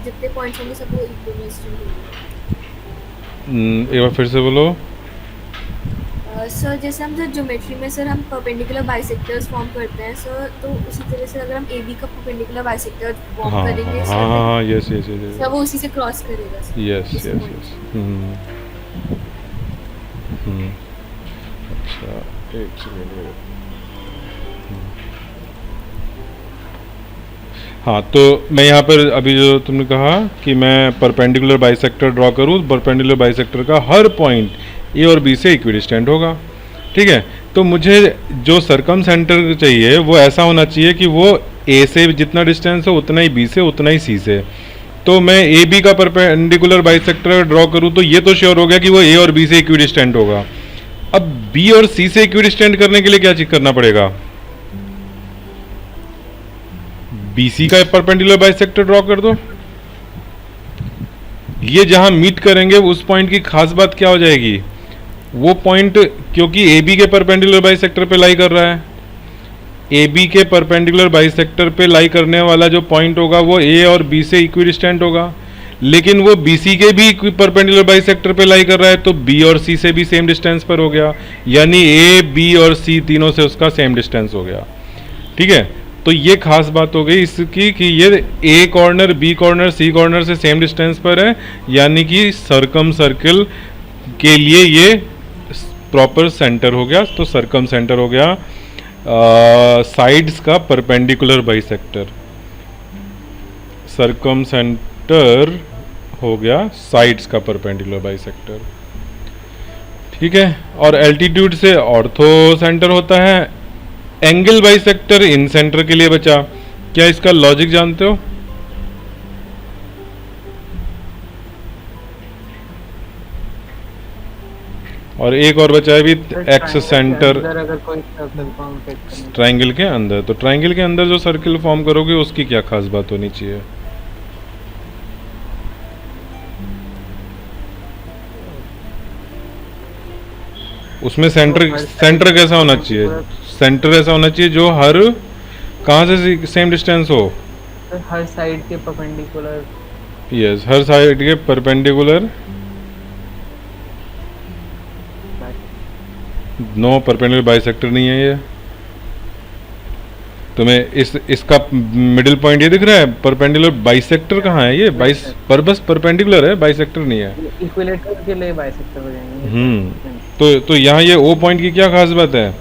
जितने पॉइंट्स होंगे सब वो इक्विडिस्टेंट एक बार फिर से बोलो। होंगे। सर जैसे हम सर ज्योमेट्री में सर हम परपेंडिकुलर बाइसेक्टर्स फॉर्म करते हैं सर, तो उसी तरह से अगर हम ए बी का परपेंडिकुलर बाइसेक्टर फॉर्म हाँ हाँ करेंगे हाँ सर, हाँ देन हाँ, यस यस यस सर वो उसी से क्रॉस करेगा सर यस इस यस पॉइंट यस। से। अच्छा, एक सेकेंड। हाँ, तो मैं यहाँ पर अभी जो तुमने कहा कि मैं परपेंडिकुलर बाइसेक्टर ड्रॉ करूँ, परपेंडिकुलर बाइसेक्टर का हर पॉइंट ए और बी से इक्विडिस्टेंट होगा। ठीक है, तो मुझे जो सरकम सेंटर चाहिए वो ऐसा होना चाहिए कि वो ए से जितना डिस्टेंस हो उतना ही बी से, उतना ही सी से। तो मैं ए बी का परपेंडिकुलर बाइसेक्टर ड्रॉ करूँ तो ये तो श्योर हो गया कि वो ए और बी से इक्विडिस्टेंट होगा। अब बी और सी से इक्विडिस्टेंट करने के लिए क्या चीज करना पड़ेगा? बीसी का परपेंडिकुलर बाइसेक्टर ड्रॉ कर दो। ये जहां मीट करेंगे उस पॉइंट की खास बात क्या हो जाएगी? वो पॉइंट क्योंकि ए बी के परपेंडिकुलर बाइसेक्टर पे लाई कर रहा है, ए बी के परपेंडिकुलर बाइसेक्टर पे लाई करने वाला जो पॉइंट होगा वो ए और बी से इक्विडिस्टेंट होगा। लेकिन वो बी सी के भी परपेंडिकुलर बाइसेक्टर पे लाई कर रहा है, तो बी और सी से भी सेम डिस्टेंस पर हो गया, यानी ए बी और सी तीनों से उसका सेम डिस्टेंस हो गया। ठीक है, तो ये खास बात हो गई इसकी कि ये A corner B corner C corner से सेम डिस्टेंस पर है, यानी कि सर्कम सर्किल के लिए ये प्रॉपर सेंटर हो गया। तो सर्कम सेंटर हो गया साइड्स का परपेंडिकुलर बाइसेक्टर। सर्कम सेंटर हो गया साइड्स का परपेंडिकुलर बाइसेक्टर। ठीक है, और एल्टीट्यूड से ऑर्थो सेंटर होता है। एंगल बाइसेक्टर इन सेंटर के लिए बचा। क्या इसका लॉजिक जानते हो? और एक और बचा है भी, सर एक्स ट्रायंगल के सेंटर। अंदर अगर कोई सर्कल फॉर्म सेट करना चाहे ट्रायंगल के अंदर, तो ट्रायंगल के अंदर जो सर्किल फॉर्म करोगे उसकी क्या खास बात होनी चाहिए? उसमें तो सेंटर हर साइड सेंटर के कैसा होना चाहिए? परपेंडिकुलर, सेंटर ऐसा होना चाहिए जो हर कहाँ से सेम डिस्टेंस हो। सर हर साइड के परपेंडिकुलर। यस, हर साइड के परपेंडिकुलर। नो, परपेंडिकुलर बाइसेक्टर नहीं है ये। तुम्हें इसका मिडिल पॉइंट ये दिख रहा है? परपेंडिकुलर बाइसेक्टर कहाँ है? ये बाइस पर बस परपेंडिकुलर है, बाइसेक्टर नहीं है। इक्विलेटरल के लिए बाइसेक्टर हो जाएंगे तो यहाँ ये ओ पॉइंट की क्या खास बात है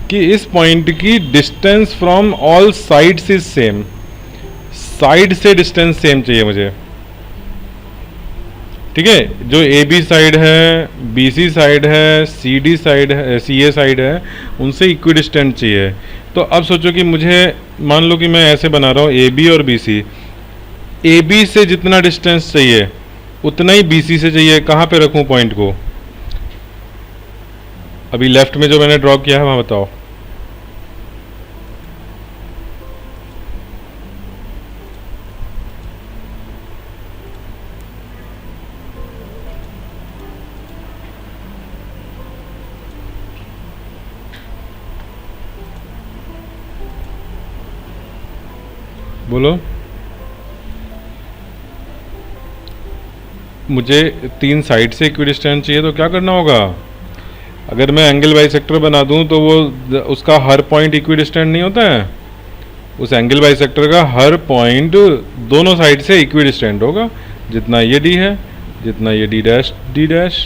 कि इस पॉइंट की distance from all sides is same. Side से डिस्टेंस सेम चाहिए मुझे। ठीक है, जो ए बी साइड है, बी सी साइड है, सी डी साइड है, सी ए साइड है, उनसे इक्विडिस्टेंट चाहिए। तो अब सोचो कि मुझे, मान लो कि मैं ऐसे बना रहा हूँ ए बी और बी सी। ए बी से जितना डिस्टेंस चाहिए उतना ही बी सी से चाहिए। कहाँ पे रखूँ पॉइंट को? अभी लेफ्ट में जो मैंने ड्रॉ किया है वहाँ बताओ। बोलो। मुझे तीन साइड से इक्विडिस्टेंट चाहिए, तो क्या करना होगा? अगर मैं एंगल बाइसेक्टर बना दूं तो वो उसका हर पॉइंट इक्विडिस्टेंट नहीं होता है। उस एंगल बाइसेक्टर का हर पॉइंट दोनों साइड से इक्विडिस्टेंट होगा, जितना ये डी है, जितना ये D dash D dash.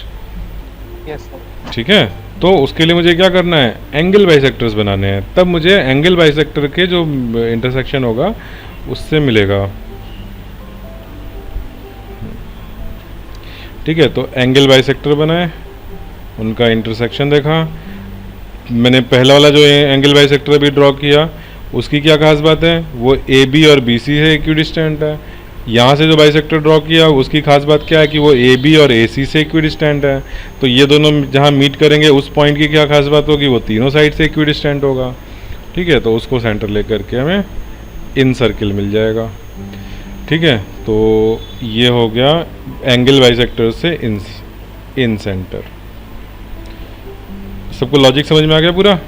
Yes sir. ठीक है, तो उसके लिए मुझे क्या करना है? एंगल बाइसेक्टर्स बनाने हैं। तब मुझे एंगल बाइसेक्टर के जो इंटरसेक्शन होगा उससे मिलेगा। ठीक है, तो एंगल बाइसेक्टर बनाए, उनका इंटरसेक्शन देखा। मैंने पहला वाला जो एंगल बाइसेक्टर अभी ड्रॉ किया उसकी क्या खास बात है? वो ए बी और बी सी से इक्विडिस्टेंट है। यहाँ से जो बाइसेक्टर ड्रॉ किया उसकी खास बात क्या है कि वो ए बी और ए सी से इक्विडिस्टेंट है। तो ये दोनों जहाँ मीट करेंगे उस पॉइंट की क्या खास बात होगी? वो तीनों साइड से इक्विडिस्टेंट होगा। ठीक है, तो उसको सेंटर लेकर के हमें इन सर्किल मिल जाएगा। ठीक है, तो ये हो गया एंगल बाइसेक्टर से इन सेंटर। सबको लॉजिक समझ में आ गया पूरा?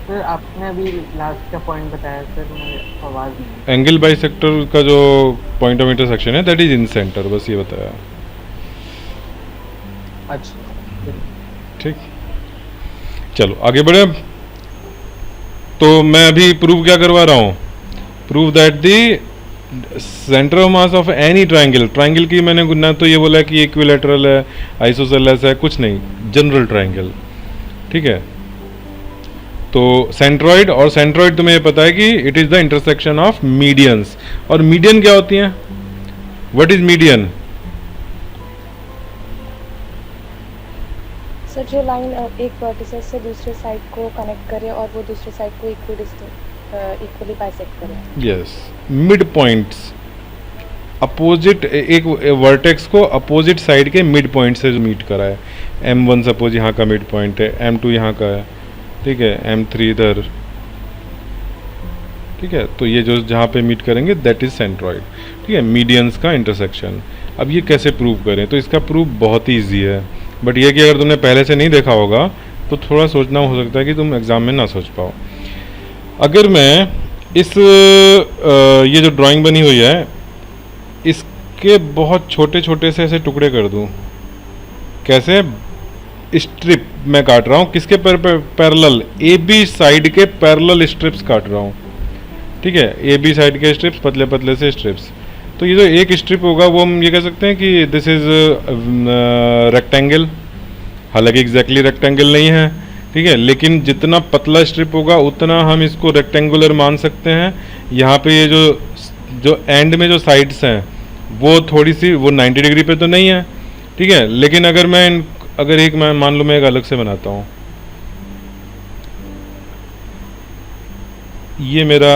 सर आपने अभी लास्ट का पॉइंट बताया सर, मुझे आवाज़ नहीं एंगल बाइसेक्टर का जो पॉइंट ऑफ इंटरसेक्शन है दैट इज इन सेंटर, बस ये बताया। अच्छा ठीक, चलो आगे बढ़े। तो मैं अभी प्रूव क्या करवा रहा हूँ, prove that the centre of mass of any triangle, triangle की मैंने ना तो ये बोला कि इक्विलेटरल है, आइसोसेलेस है, कुछ नहीं, जनरल ट्राइंगल। ठीक है, तो सेंट्रॉइड, और सेंट्रॉइड तुम्हें ये पता है कि it is the intersection of medians. और मीडियन क्या होती हैं, व्हाट इज मीडियन? सर जो लाइन एक वर्टिसेस से दूसरे साइड को कनेक्ट करे और वो दूसरे साइड को इक्वली बाइसेक्ट करे। यस, मिड पॉइंट्स, अपोजिट, एक वर्टेक्स को अपोजिट साइड के मिड पॉइंट से जो मीट करा है। M1 सपोज यहाँ का मिड पॉइंट है, M2 यहाँ का है, ठीक है, M3 इधर, ठीक है, तो ये जो जहाँ पे मीट करेंगे दैट इज सेंट्रॉइड। ठीक है, मीडियंस का इंटरसेक्शन। अब ये कैसे प्रूव करें, तो इसका प्रूफ बहुत ही ईजी है, बट ये कि अगर तुमने पहले से नहीं देखा होगा तो थोड़ा सोचना हो सकता है कि तुम एग्ज़ाम में ना सोच पाओ। अगर मैं इस ये जो ड्राइंग बनी हुई है इसके बहुत छोटे छोटे से ऐसे टुकड़े कर दूं, कैसे, स्ट्रिप मैं काट रहा हूँ किसके पैरेलल, ए बी साइड के पैरेलल स्ट्रिप्स काट रहा हूँ। ठीक है, ए बी साइड के स्ट्रिप्स, पतले पतले से स्ट्रिप्स। तो ये जो एक स्ट्रिप होगा वो हम ये कह सकते हैं कि दिस इज रेक्टेंगल, हालांकि एग्जैक्टली रेक्टेंगल नहीं है, ठीक है, लेकिन जितना पतला स्ट्रिप होगा उतना हम इसको रेक्टेंगुलर मान सकते हैं। यहाँ पे ये जो एंड में जो साइड्स हैं वो थोड़ी सी वो 90 डिग्री पे तो नहीं है, ठीक है, लेकिन अगर मैं मान लो मैं एक अलग से बनाता हूँ, ये मेरा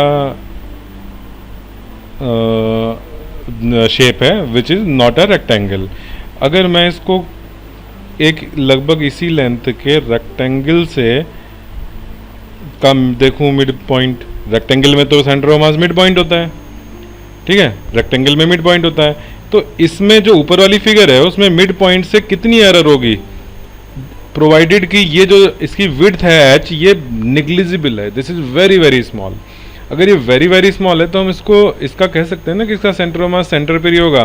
शेप है which is not a rectangle. अगर मैं इसको एक लगभग इसी लेंथ के रेक्टेंगल से कम देखूं, मिड पॉइंट, रेक्टेंगल में तो centre of mass mid point होता है, ठीक है, रेक्टेंगल में मिड पॉइंट होता है, तो इसमें जो ऊपर वाली फिगर है उसमें मिड पॉइंट से कितनी एरर होगी, प्रोवाइडेड कि ये जो इसकी विड्थ है h ये निग्लिजिबल है, this is very very small. अगर ये वेरी वेरी स्मॉल है तो हम इसका कह सकते हैं ना कि इसका सेंटर ऑफ मास सेंटर पर ही होगा,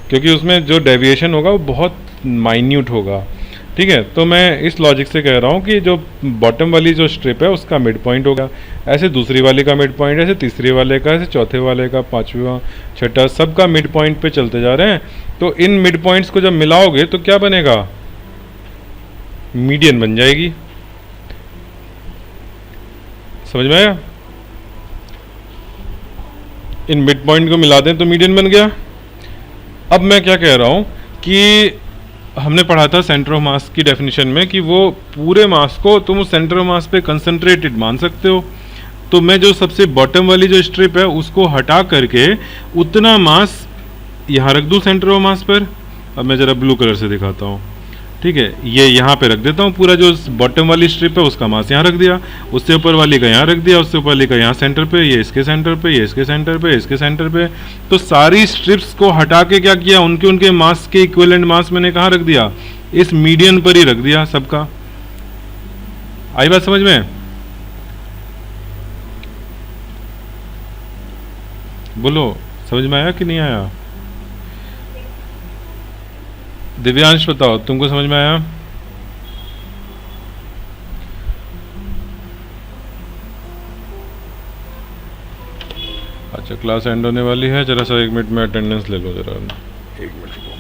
क्योंकि उसमें जो डेविएशन होगा वो बहुत माइन्यूट होगा। ठीक है, तो मैं इस लॉजिक से कह रहा हूँ कि जो बॉटम वाली जो स्ट्रिप है उसका मिड पॉइंट होगा, ऐसे दूसरी वाले का मिड पॉइंट, ऐसे तीसरे वाले का, ऐसे चौथे वाले का, पांचवा, छठा, सबका मिड पॉइंट पे चलते जा रहे हैं। तो इन मिड पॉइंट्स को जब मिलाओगे तो क्या बनेगा, मीडियन बन जाएगी। समझ में आया? इन मिड पॉइंट को मिला दें तो मीडियन बन गया। अब मैं क्या कह रहा हूँ कि हमने पढ़ा था सेंटर ऑफ मास की डेफिनेशन में कि वो पूरे मास को तुम उस सेंटर ऑफ मास पे कंसंट्रेटेड मान सकते हो। तो मैं जो सबसे बॉटम वाली जो स्ट्रिप है उसको हटा करके उतना मास यहाँ रख दूँ सेंटर ऑफ मास पर। अब मैं ज़रा ब्लू कलर से दिखाता हूँ, ठीक है, ये यहाँ पे रख देता हूँ, पूरा जो बॉटम वाली स्ट्रिप है उसका मास यहाँ रख दिया, उससे ऊपर वाली का यहाँ रख दिया, उससे ऊपर वाली का यहाँ सेंटर पे, ये इसके सेंटर पे, ये इसके सेंटर पे, इसके सेंटर पे। तो सारी स्ट्रिप्स को हटा के क्या किया, उनके मास के इक्विवेलेंट मास मैंने कहाँ रख दिया, इस मीडियन पर ही रख दिया सबका। आई बात समझ में? बोलो, समझ में आया कि नहीं आया? दिव्यांश बताओ, तुमको समझ में आया? अच्छा, क्लास एंड होने वाली है, जरा सा 1 मिनट में अटेंडेंस ले लो जरा, 1 मिनट को।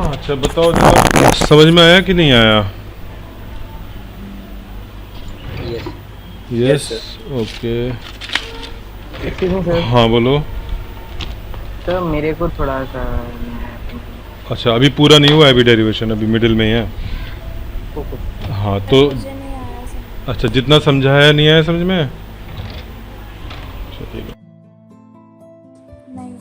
अच्छा बताओ जरा, समझ में आया कि नहीं आया? Yes, okay. सर हाँ बोलो। तो मेरे को थोड़ा सा अच्छा, अभी पूरा नहीं हुआ है, अभी डेरिवेशन अभी मिडिल में ही है। हाँ तो मुझे नहीं अच्छा, जितना समझाया नहीं आया समझ में? चलिए। नहीं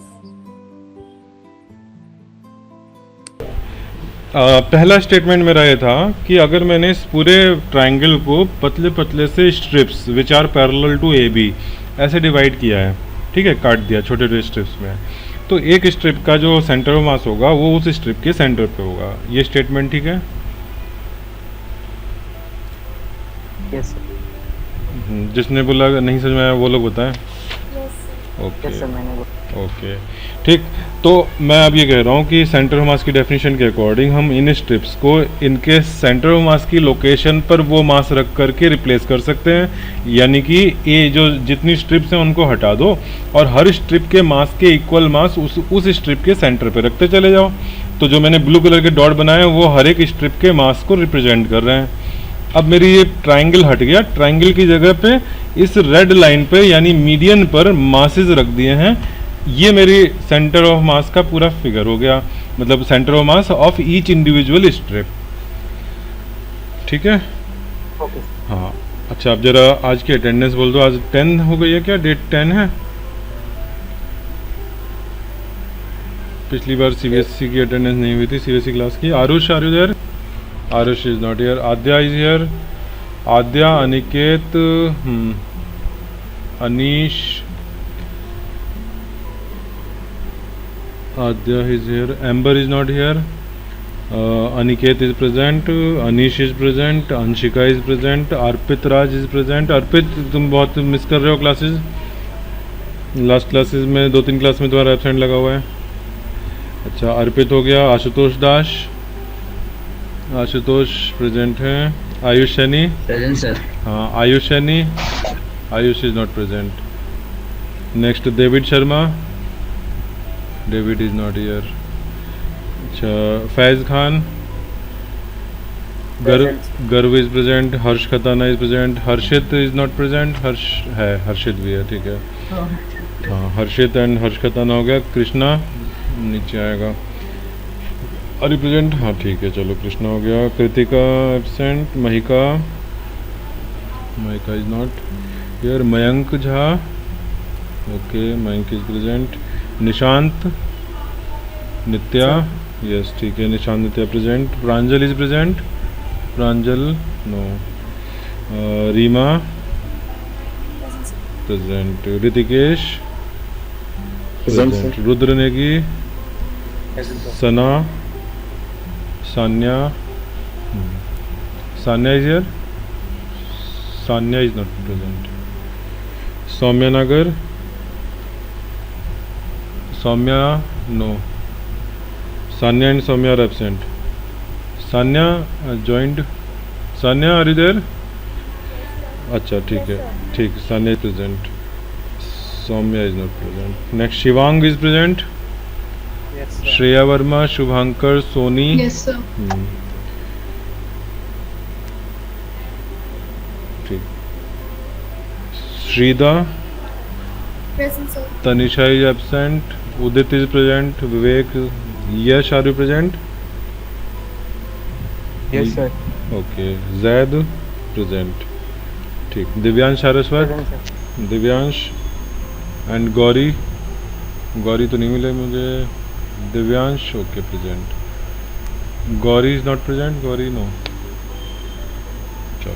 सर। पहला स्टेटमेंट मेरा ये था कि अगर मैंने इस पूरे ट्रायंगल को पतले पतले से strips which are parallel to A B ऐसे डिवाइड किया है, ठीक है, काट दिया छोटे छोटे स्ट्रिप्स में, तो एक स्ट्रिप का जो सेंटर ऑफ मास होगा वो उस स्ट्रिप के सेंटर पे होगा। ये स्टेटमेंट ठीक है? Yes sir. जिसने बोला नहीं समझ में आया वो लोग बताएं। Yes sir. Okay yes sir, मैंने बोला। ओके ठीक। तो मैं अब ये कह रहा हूँ कि सेंटर ऑफ मास की डेफिनेशन के अकॉर्डिंग हम इन स्ट्रिप्स को इनके सेंटर ऑफ मास की लोकेशन पर वो मास रख करके रिप्लेस कर सकते हैं, यानी कि ये जो जितनी स्ट्रिप्स हैं उनको हटा दो और हर स्ट्रिप के मास के इक्वल मास उस स्ट्रिप के सेंटर पे रखते चले जाओ। तो जो मैंने ब्लू कलर के डॉट बनाए वो हर एक स्ट्रिप के मास को रिप्रेजेंट कर रहे हैं। अब मेरी ये ट्रायंगल हट गया, ट्रायंगल की जगह पे इस रेड लाइन पे यानी मीडियन पर मासेस रख दिए हैं। ये मेरी सेंटर ऑफ मास का पूरा फिगर हो गया, मतलब centre of mass of each individual strip, ठीक है? ओके। हाँ अच्छा, अब जरा आज की अटेंडेंस बोल दो। आज 10 हो गई है क्या? डेट 10 है? पिछली बार सीबीएसई की अटेंडेंस नहीं हुई थी, सीबीएसई क्लास की। Aarush are you there? Aarush is not here. Aadya is here. Aadya, Aniket, Anish, Adya is here. Amber is not here. Aniket is present. Anish is present. Anshika is present. Arpit Raj is present. Arpit, तुम बहुत miss कर रहे हो classes. Last classes में 2-3 class में तुम्हारा absent लगा हुआ है। अच्छा, अर्पित हो गया। आशुतोष दास, आशुतोष प्रेजेंट हैं। Ayush Saini present sir. हाँ, Ayush Saini, Ayush is not present. Next David Sharma, David is not here. अच्छा, Faiz Khan, Garv is present. Harsh Khatana is present. Harshit is not present. Harsh है, हर्षित भी है, ठीक है। हाँ, हर्षित एंड हर्ष खताना हो गया। कृष्णा नीचे आएगा। अरे प्रेजेंट, हाँ ठीक है, चलो कृष्णा हो गया। Kritika absent. Mahika, Mahika is not here. Mayank Jha, okay, Mayank is present. Nishant, Nitya, yes ठीक है, Nishant Nitya present. Pranjal is present. Pranjal no. Rima present. Hritikesh present. Rudra Negi, Sana, Sanya, Sanya is here. Sanya is not present. Saumya Nagar, Saumya no. Sanya and Saumya are absent. Sanya joined. Sanya are you there? अच्छा ठीक है, ठीक, Sanya is present. Saumya is not present. Next Shivang is present. Yes sir. Shreya Verma, Shubhankar, Soni, yes sir. ठीक। Shrida, present sir. Tanisha is absent. Udit is present. Vivek, Yash are you present? Yes sir. Okay, Zaid present, ठीक। Divyansh Saraswat, present sir. Divyansh and Gauri, Gauri तो नहीं मिले मुझे। Divyansh okay present. Gauri is not present. Gauri no. चलो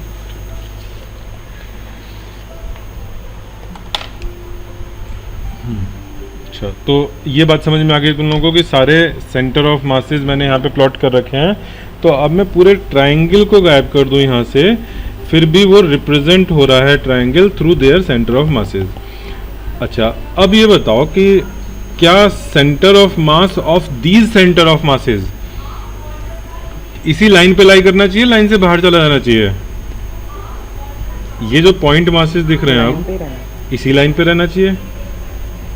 अच्छा, तो ये बात समझ में आ गई तुम लोगों को कि सारे सेंटर ऑफ मासेस मैंने यहाँ पे प्लॉट कर रखे हैं। तो अब मैं पूरे ट्रायंगल को गायब कर दूँ यहाँ से, फिर भी वो रिप्रेजेंट हो रहा है triangle through their centre of masses. अच्छा, अब ये बताओ कि क्या centre of mass of these centre of masses इसी लाइन पे लाई करना चाहिए, लाइन से बाहर चला जाना चाहिए? ये जो पॉइंट मासेस दिख रहे हैं लाइन अब, पे ही रहना है। इसी लाइन पे रहना चाहिए,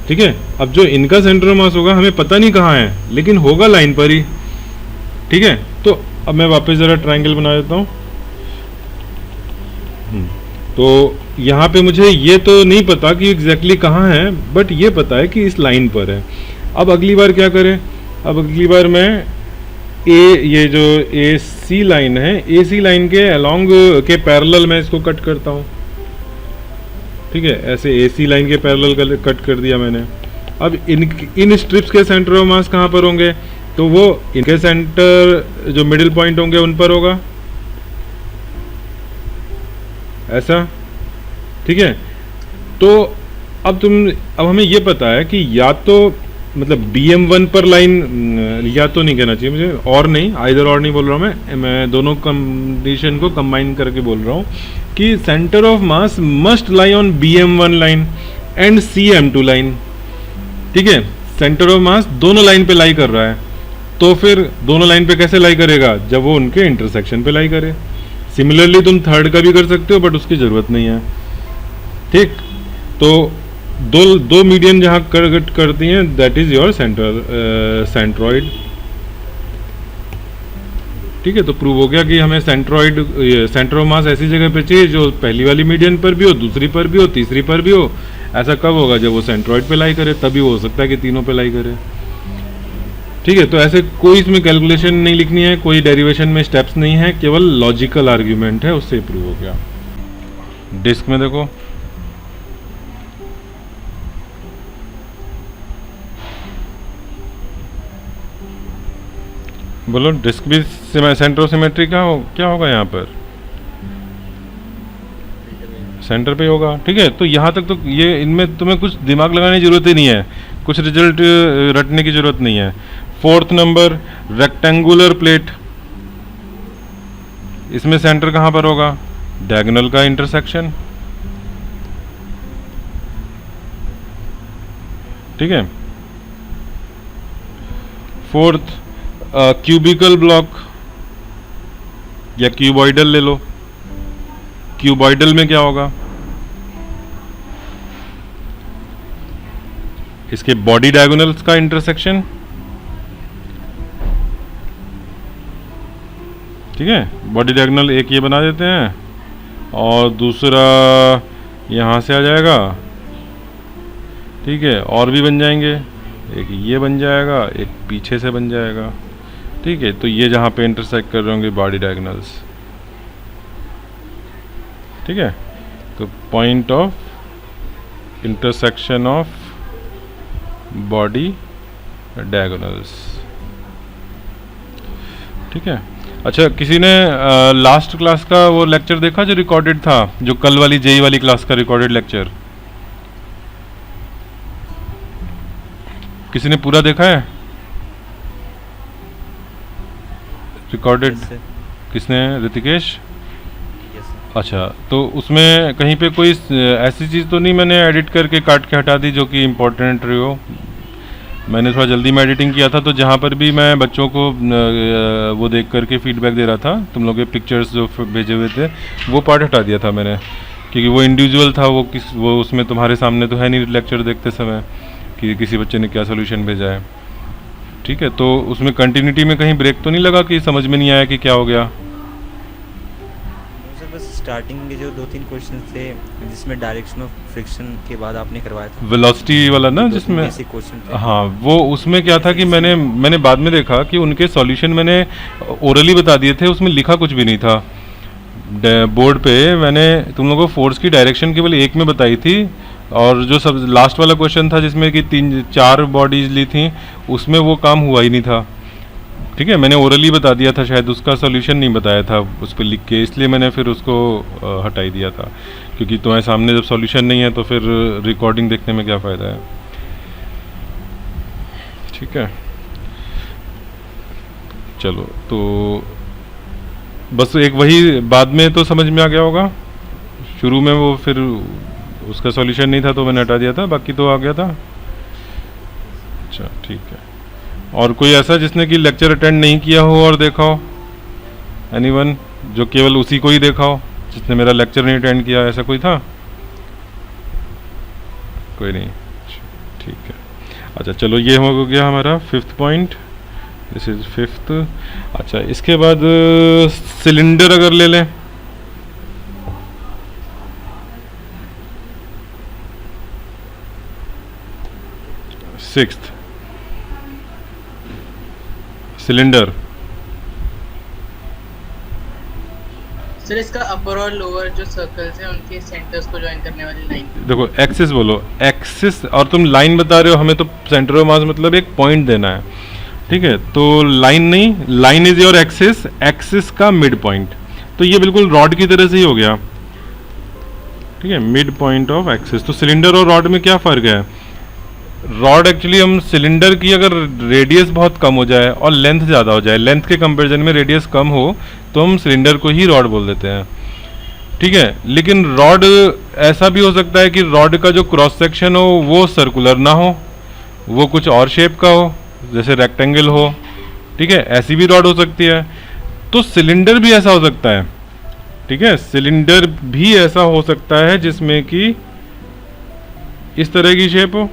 ठीक है। अब जो इनका सेंटर ऑफ मास होगा हमें पता नहीं कहाँ है, लेकिन होगा लाइन पर ही, ठीक है। तो अब मैं वापस ज़रा ट्रायंगल बना देता हूँ। तो यहाँ पे मुझे ये तो नहीं पता कि एग्जैक्टली कहाँ है, बट ये पता है कि इस लाइन पर है। अब अगली बार क्या करें? अब अगली बार मैं ये जो ए सी लाइन है, ए सी लाइन के अलोंग के पैरेलल मैं इसको कट करता हूँ, ठीक है, ऐसे ए सी लाइन के पैरेलल कट कर दिया मैंने। अब इन स्ट्रिप्स के सेंटर ऑफ मास कहाँ पर होंगे, तो वो इनके सेंटर जो मिडिल पॉइंट होंगे उन पर होगा, ऐसा, ठीक है। तो अब हमें ये पता है कि या तो मतलब BM1 पर लाइन, या तो नहीं कहना चाहिए मुझे, और नहीं, आइदर और नहीं बोल रहा हूँ मैं दोनों कंडीशन को कंबाइन करके बोल रहा हूँ कि centre of mass must lie on BM1 line and CM2 line, ठीक है। सेंटर ऑफ मास दोनों लाइन पे लाई कर रहा है, तो फिर दोनों लाइन पे कैसे लाई करेगा, जब वो उनके इंटरसेक्शन पे लाई करे। सिमिलरली तुम थर्ड का भी कर सकते हो, बट उसकी ज़रूरत नहीं है, ठीक। तो दो मीडियम जहाँ कट करती हैं, दैट इज़ योर सेंट्रॉइड, ठीक है। तो प्रूव हो गया कि हमें सेंटर ऑफ मास ऐसी जगह पे चाहिए जो पहली वाली मीडियन पर भी हो, दूसरी पर भी हो, तीसरी पर भी हो। ऐसा कब होगा, जब वो सेंट्रॉइड पे लाई करे, तभी हो सकता है कि तीनों पे लाई करे, ठीक है। तो ऐसे कोई इसमें कैलकुलेशन नहीं लिखनी है, कोई डेरिवेशन में स्टेप्स नहीं है, केवल लॉजिकल आर्ग्यूमेंट है, उससे प्रूव हो गया। डिस्क में देखो, बोलो डिस्क भी सेंटर ऑफ सिमेट्री क्या होगा यहाँ पर, सेंटर पे होगा, ठीक है। तो यहाँ तक तो ये इनमें तुम्हें कुछ दिमाग लगाने की जरूरत ही नहीं है, कुछ रिजल्ट रटने की जरूरत नहीं है। फोर्थ नंबर, रेक्टेंगुलर प्लेट, इसमें सेंटर कहाँ पर होगा, डायगोनल का इंटरसेक्शन, ठीक है। फोर्थ, क्यूबिकल ब्लॉक या क्यूबॉइडल ले लो, क्यूबॉइडल में क्या होगा, इसके बॉडी डायगोनल्स का इंटरसेक्शन, ठीक है। बॉडी डायगोनल एक ये बना देते हैं और दूसरा यहाँ से आ जाएगा, ठीक है। और भी बन जाएंगे, एक ये बन जाएगा, एक पीछे से बन जाएगा, ठीक है। तो ये जहाँ पे इंटरसेक्ट कर रहे होंगे बॉडी डायगोनल्स, ठीक है। तो point of intersection of body diagonals, ठीक है। अच्छा, किसी ने लास्ट क्लास का वो लेक्चर देखा जो रिकॉर्डेड था, जो कल वाली जेई वाली क्लास का रिकॉर्डेड लेक्चर, किसी ने पूरा देखा है रिकॉर्डेड? किसने? ऋतिकेश? अच्छा, तो उसमें कहीं पे कोई ऐसी चीज़ तो नहीं मैंने एडिट करके काट के हटा दी जो कि इम्पोर्टेंट रही हो? मैंने थोड़ा जल्दी में एडिटिंग किया था, तो जहाँ पर भी मैं बच्चों को वो देख करके फीडबैक दे रहा था, तुम लोग के पिक्चर्स जो भेजे हुए थे वो पार्ट हटा दिया था मैंने, क्योंकि वो इंडिविजुअल था, वो उसमें तुम्हारे सामने तो है नहीं लेक्चर देखते समय कि किसी बच्चे ने क्या सोल्यूशन भेजा है, ठीक है। तो उसमें कंटिन्यूटी में कहीं ब्रेक तो नहीं लगा कि समझ में नहीं आया कि क्या हो गया? स्टार्टिंग के जो 2-3 क्वेश्चन थे जिसमें डायरेक्शन ऑफ फ्रिक्शन के बाद आपने करवाया था, वेलोसिटी वाला ना, जिसमें हाँ, वो उसमें क्या था कि मैंने बाद में देखा कि उनके सॉल्यूशन मैंने ओरली बता दिए थे, उसमें लिखा कुछ भी नहीं था बोर्ड पे। मैंने तुम लोगों को फोर्स की डायरेक्शन केवल एक में बताई थी, और जो सब लास्ट वाला क्वेश्चन था जिसमें कि 3-4 बॉडीज ली थी, उसमें वो काम हुआ ही नहीं था, ठीक है। मैंने ओरली बता दिया था, शायद उसका सॉल्यूशन नहीं बताया था उस पर लिख के, इसलिए मैंने फिर उसको हटाई दिया था, क्योंकि तुम्हारे सामने जब सॉल्यूशन नहीं है तो फिर रिकॉर्डिंग देखने में क्या फ़ायदा है, ठीक है। चलो, तो बस एक वही बाद में तो समझ में आ गया होगा, शुरू में वो फिर उसका सॉल्यूशन नहीं था तो मैंने हटा दिया था, बाकी तो आ गया था। अच्छा, ठीक है। और कोई ऐसा जिसने कि लेक्चर अटेंड नहीं किया हो और देखा हो? एनीवन जो केवल उसी को ही देखा हो, जिसने मेरा लेक्चर नहीं अटेंड किया, ऐसा कोई था? कोई नहीं, ठीक है। अच्छा, चलो, ये हो गया हमारा 5th point, this is 5th। अच्छा, इसके बाद सिलेंडर अगर ले लें, सिलेंडर, सर इसका अपर और लोअर जो सर्कल्स हैं उनके सेंटर्स को ज्वाइन करने वाली लाइन। देखो एक्सिस बोलो, एक्सिस और तुम लाइन बता रहे हो, हमें तो सेंटर ऑफ मास मतलब एक पॉइंट देना है, ठीक है। तो लाइन नहीं, line is your axis, axis का मिड पॉइंट, तो ये बिल्कुल रॉड की तरह से ही हो गया, ठीक है, मिड पॉइंट ऑफ एक्सिस। तो सिलेंडर और रॉड में क्या फ़र्क है? रॉड एक्चुअली हम सिलेंडर की अगर रेडियस बहुत कम हो जाए और लेंथ ज़्यादा हो जाए, लेंथ के कंपैरिजन में रेडियस कम हो, तो हम सिलेंडर को ही रॉड बोल देते हैं, ठीक है। लेकिन रॉड ऐसा भी हो सकता है कि रॉड का जो क्रॉस सेक्शन हो वो सर्कुलर ना हो, वो कुछ और शेप का हो, जैसे रेक्टेंगल हो, ठीक है, ऐसी भी रॉड हो सकती है। तो सिलेंडर भी ऐसा हो सकता है, ठीक है, सिलेंडर भी ऐसा हो सकता है जिसमें कि इस तरह की शेप हो,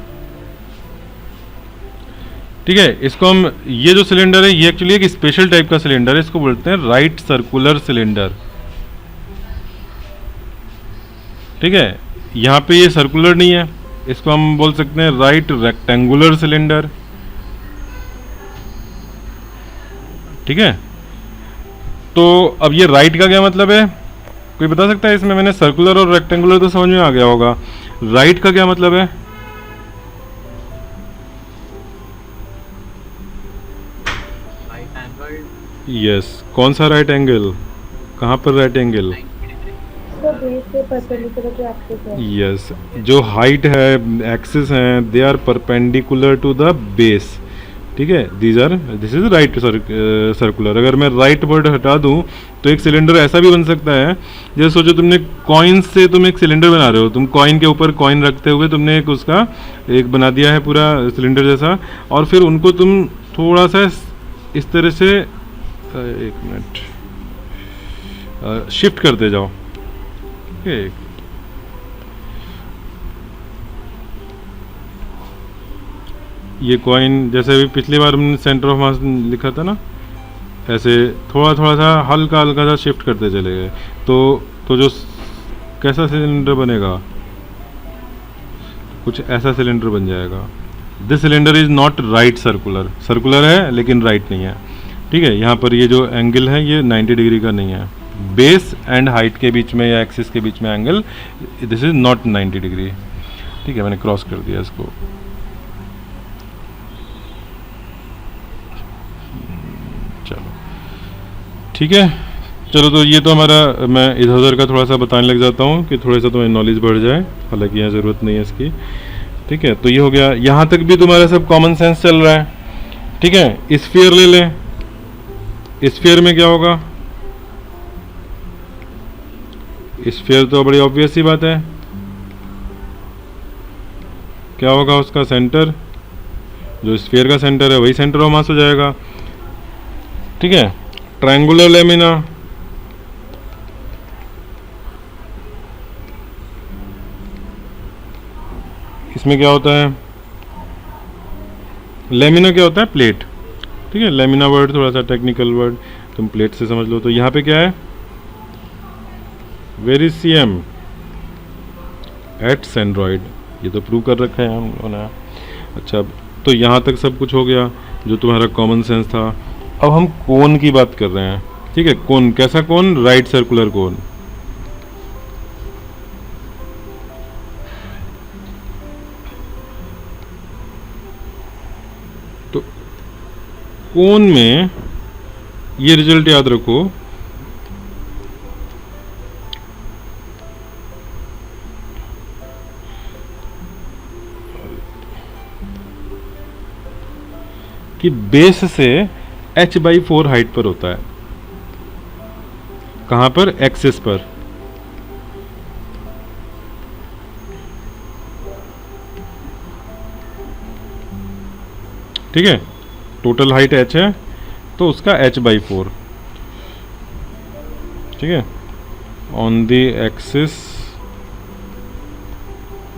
ठीक है। इसको हम, ये जो सिलेंडर है ये एक्चुअली एक स्पेशल टाइप का सिलेंडर है, इसको बोलते हैं राइट सर्कुलर सिलेंडर, ठीक है। यहाँ पे ये सर्कुलर नहीं है, इसको हम बोल सकते हैं राइट रेक्टेंगुलर सिलेंडर, ठीक है। तो अब ये राइट का क्या मतलब है, कोई बता सकता है? इसमें मैंने सर्कुलर और रेक्टेंगुलर तो समझ में आ गया होगा, राइट का क्या मतलब है? यस, कौन सा राइट एंगल, कहाँ पर राइट एंगल? तो बेस से परपेंडिकुलर जो एक्सिस है। यस, जो हाइट है, एक्सिस हैं, they are perpendicular to the base, ठीक है, दिस इज राइट सर्कुलर। अगर मैं राइट वर्ड हटा दूं तो एक सिलेंडर ऐसा भी बन सकता है, जैसे सोचो तुमने कॉइन से तुम एक सिलेंडर बना रहे हो, तुम कॉइन के ऊपर कॉइन रखते हुए तुमने एक उसका एक बना दिया है पूरा सिलेंडर जैसा, और फिर उनको तुम थोड़ा सा इस तरह से एक मिनट शिफ्ट करते जाओ, ठीक, ये कॉइन जैसे अभी पिछली बार हमने सेंटर ऑफ मास लिखा था ना, ऐसे थोड़ा थोड़ा सा हल्का हल्का सा शिफ्ट करते चले गए, तो जो कैसा सिलेंडर बनेगा, कुछ ऐसा सिलेंडर बन जाएगा। This cylinder is not right circular, circular है लेकिन राइट नहीं है, ठीक है। यहाँ पर ये जो एंगल है ये 90 डिग्री का नहीं है, बेस एंड हाइट के बीच में या एक्सिस के बीच में angle, this is not 90 degree, ठीक है। मैंने क्रॉस कर दिया इसको, चलो ठीक है। चलो तो ये तो हमारा, मैं इधर उधर का थोड़ा सा बताने लग जाता हूँ कि थोड़ा सा तुम्हें नॉलेज बढ़ जाए, हालांकि यहाँ ज़रूरत नहीं है इसकी, ठीक है। तो ये हो गया, यहाँ तक भी तुम्हारा सब कॉमन सेंस चल रहा है, ठीक है। स्फीयर ले लें, स्फीयर में क्या होगा? स्फीयर तो बड़ी ऑब्वियस सी बात है, क्या होगा उसका सेंटर, जो स्फीयर का सेंटर है वही सेंटर ऑफ मास हो जाएगा, ठीक है। ट्रायंगुलर लेमिना, इसमें क्या होता है? लेमिना क्या होता है? प्लेट, ठीक है। लेमिना वर्ड थोड़ा सा टेक्निकल वर्ड, तुम प्लेट से समझ लो। तो यहाँ पे क्या है? Where is CM? At centroid, ये तो प्रूव कर रखा है हम लोगों ने। अच्छा, तो यहाँ तक सब कुछ हो गया जो तुम्हारा कॉमन सेंस था। अब हम कोन की बात कर रहे हैं, ठीक है। कोन, कैसा कोन? Right circular cone. तो कोन में ये रिजल्ट याद रखो कि बेस से h/4 हाइट पर होता है। कहां पर? एक्सिस पर, ठीक है। टोटल हाइट h है तो उसका h/4, ठीक है, on the axis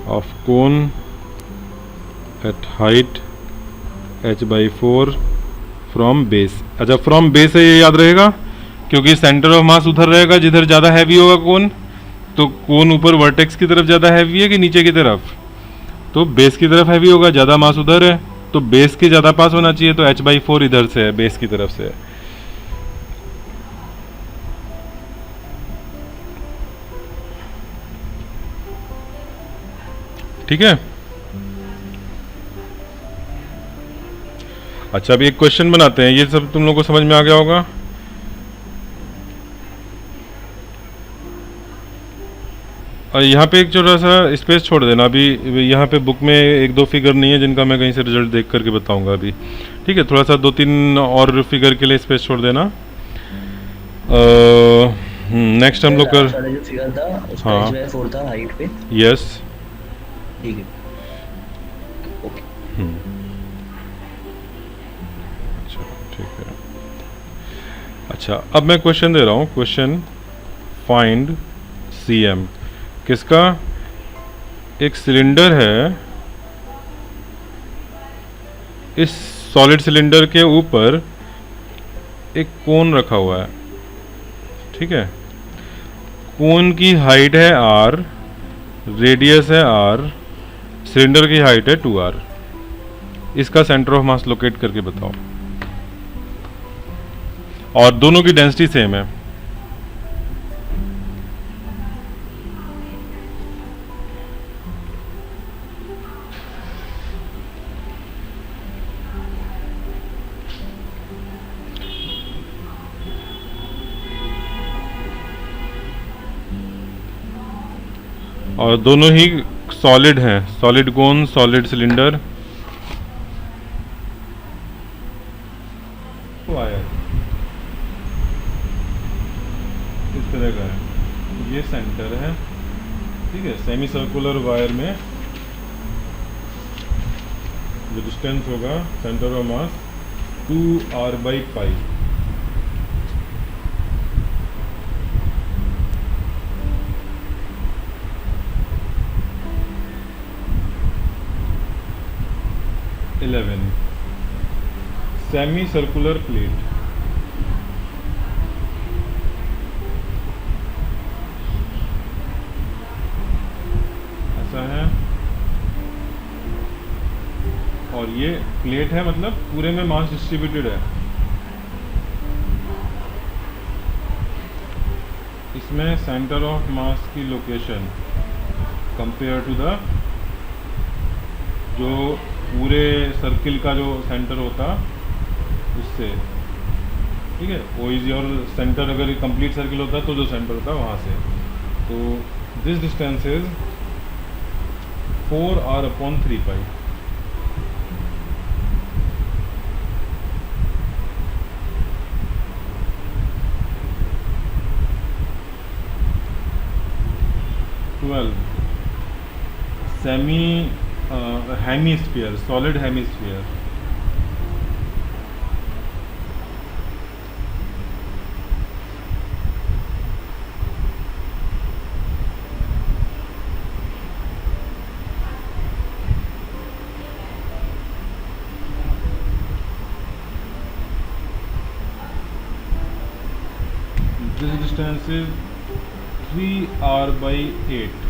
of cone at height h/4 from base. अच्छा, फ्रॉम बेस है, ये याद रहेगा क्योंकि सेंटर ऑफ मास उधर रहेगा जिधर ज़्यादा हैवी होगा कोन। तो कोन ऊपर वर्टेक्स की तरफ ज़्यादा हैवी है कि नीचे की तरफ? तो बेस की तरफ हैवी होगा, ज़्यादा मास उधर है, तो बेस के ज़्यादा पास होना चाहिए, तो h/4 इधर से है, बेस की तरफ से है। ठीक है। अच्छा, अभी एक क्वेश्चन बनाते हैं, ये सब तुम लोगों को समझ में आ गया होगा। और यहाँ पे एक छोटा सा स्पेस छोड़ देना, अभी यहाँ पे बुक में एक दो फिगर नहीं है जिनका मैं कहीं से रिजल्ट देख करके बताऊंगा अभी, ठीक है। थोड़ा सा 2-3 और फिगर के लिए स्पेस छोड़ देना। नेक्स्ट हम लोग कर, जो फिगर था उसका हाँ। एच बाय 4 था हाइट पे। यस, ठीक है, ओके। अच्छा ठीक है। अच्छा, अब मैं क्वेश्चन दे रहा हूँ, क्वेश्चन फाइंड CM किसका। एक सिलेंडर है, इस सॉलिड सिलेंडर के ऊपर एक कोन रखा हुआ है, ठीक है। कोन की हाइट है r, रेडियस है r, सिलेंडर की हाइट है 2r। इसका सेंटर ऑफ मास लोकेट करके बताओ, और दोनों की डेंसिटी सेम है। और दोनों ही सॉलिड हैं, सॉलिड कोन, सॉलिड सिलेंडर। वायर इस तरह का है, ये सेंटर है, ठीक है। सेमी सर्कुलर वायर में जो डिस्टेंस होगा centre of mass 2r/π। Semi circular plate, ऐसा है, और ये प्लेट है, मतलब पूरे में मास डिस्ट्रीब्यूटेड है। इसमें सेंटर ऑफ मास की लोकेशन कंपेयर टू द जो पूरे सर्किल का जो सेंटर होता उससे, ठीक है। ओ इज योर सेंटर, अगर कंप्लीट सर्किल होता तो जो सेंटर होता वहाँ से। तो this distance is 4r/3π। Semi hemisphere, solid hemisphere, this distance is 3r/8।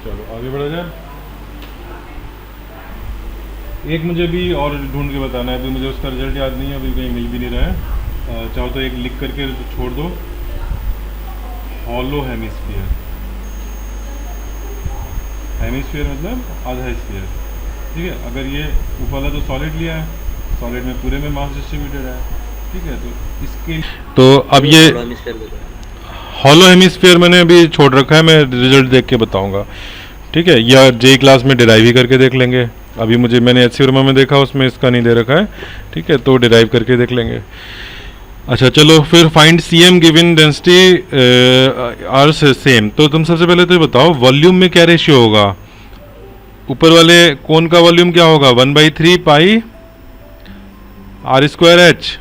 चलो आगे बढ़ा जाए। एक मुझे भी और ढूंढ के बताना है, अभी मुझे उसका रिजल्ट याद नहीं है, अभी कहीं मिल भी नहीं रहा है। चाहो तो एक लिख करके छोड़ दो, हॉलो हेमिस्फीयर। हेमिस्फीयर मतलब आधा स्फीयर, ठीक है। अगर ये ऊपर वाला तो सॉलिड लिया है, सॉलिड में पूरे में मास डिस्ट्रीब्यूटेड है, ठीक है। तो इसके तो अब ये हॉलो हेमिस्फीयर मैंने अभी छोड़ रखा है, मैं रिजल्ट देख के बताऊंगा, ठीक है। या जे क्लास में डिराइव ही करके देख लेंगे। अभी मैंने एच सी वर्मा में देखा, उसमें इसका नहीं दे रखा है, ठीक है। तो डिराइव करके देख लेंगे। अच्छा चलो, फिर find CM given density are same. तो तुम सबसे पहले तो ये बताओ वॉल्यूम में क्या रेशियो होगा, ऊपर वाले कोन का वॉल्यूम क्या होगा, 1/3 पाई आर स्क्वायर एच,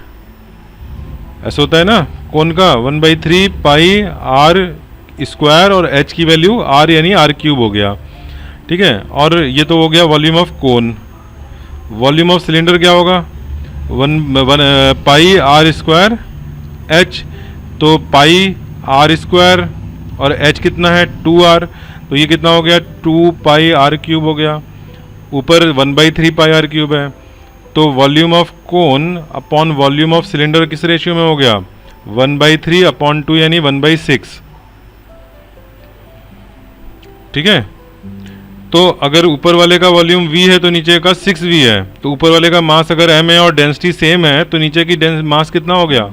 ऐसा होता है ना। कोन का 1/3 पाई आर स्क्वायर और एच की वैल्यू आर यानी आर क्यूब हो गया, ठीक है। और ये तो हो गया volume of cone. Volume of cylinder क्या होगा, 1 पाई आर स्क्वायर एच, तो पाई आर स्क्वायर और एच कितना है 2r, तो ये कितना हो गया 2 पाई आर क्यूब हो गया। ऊपर 1/3 पाई आर क्यूब है, तो volume of cone upon volume of cylinder किस रेशियो में हो गया, 1/3 अपॉन 2 यानी 1/6, ठीक है। तो अगर ऊपर वाले का वॉल्यूम v है तो नीचे का 6v है, तो ऊपर वाले का मास अगर m है और डेंसिटी सेम है तो नीचे की मास कितना हो गया,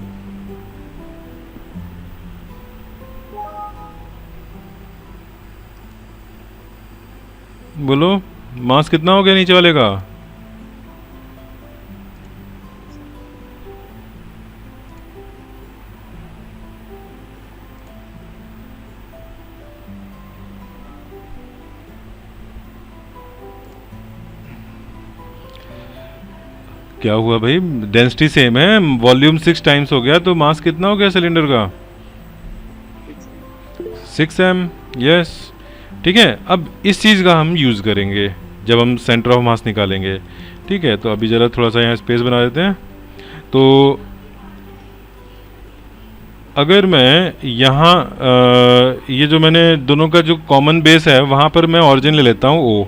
बोलो मास कितना हो गया नीचे वाले का, क्या हुआ भाई, डेंसिटी सेम है, वॉल्यूम 6 टाइम्स हो गया, तो मास कितना हो गया सिलेंडर का 6m, यस, ठीक है। अब इस चीज़ का हम यूज़ करेंगे जब हम सेंटर ऑफ मास निकालेंगे, ठीक है। तो अभी ज़रा थोड़ा सा यहाँ स्पेस बना देते हैं। तो अगर मैं यहाँ ये जो मैंने दोनों का जो कॉमन बेस है वहाँ पर मैं ऑरिजिन ले लेता हूँ O,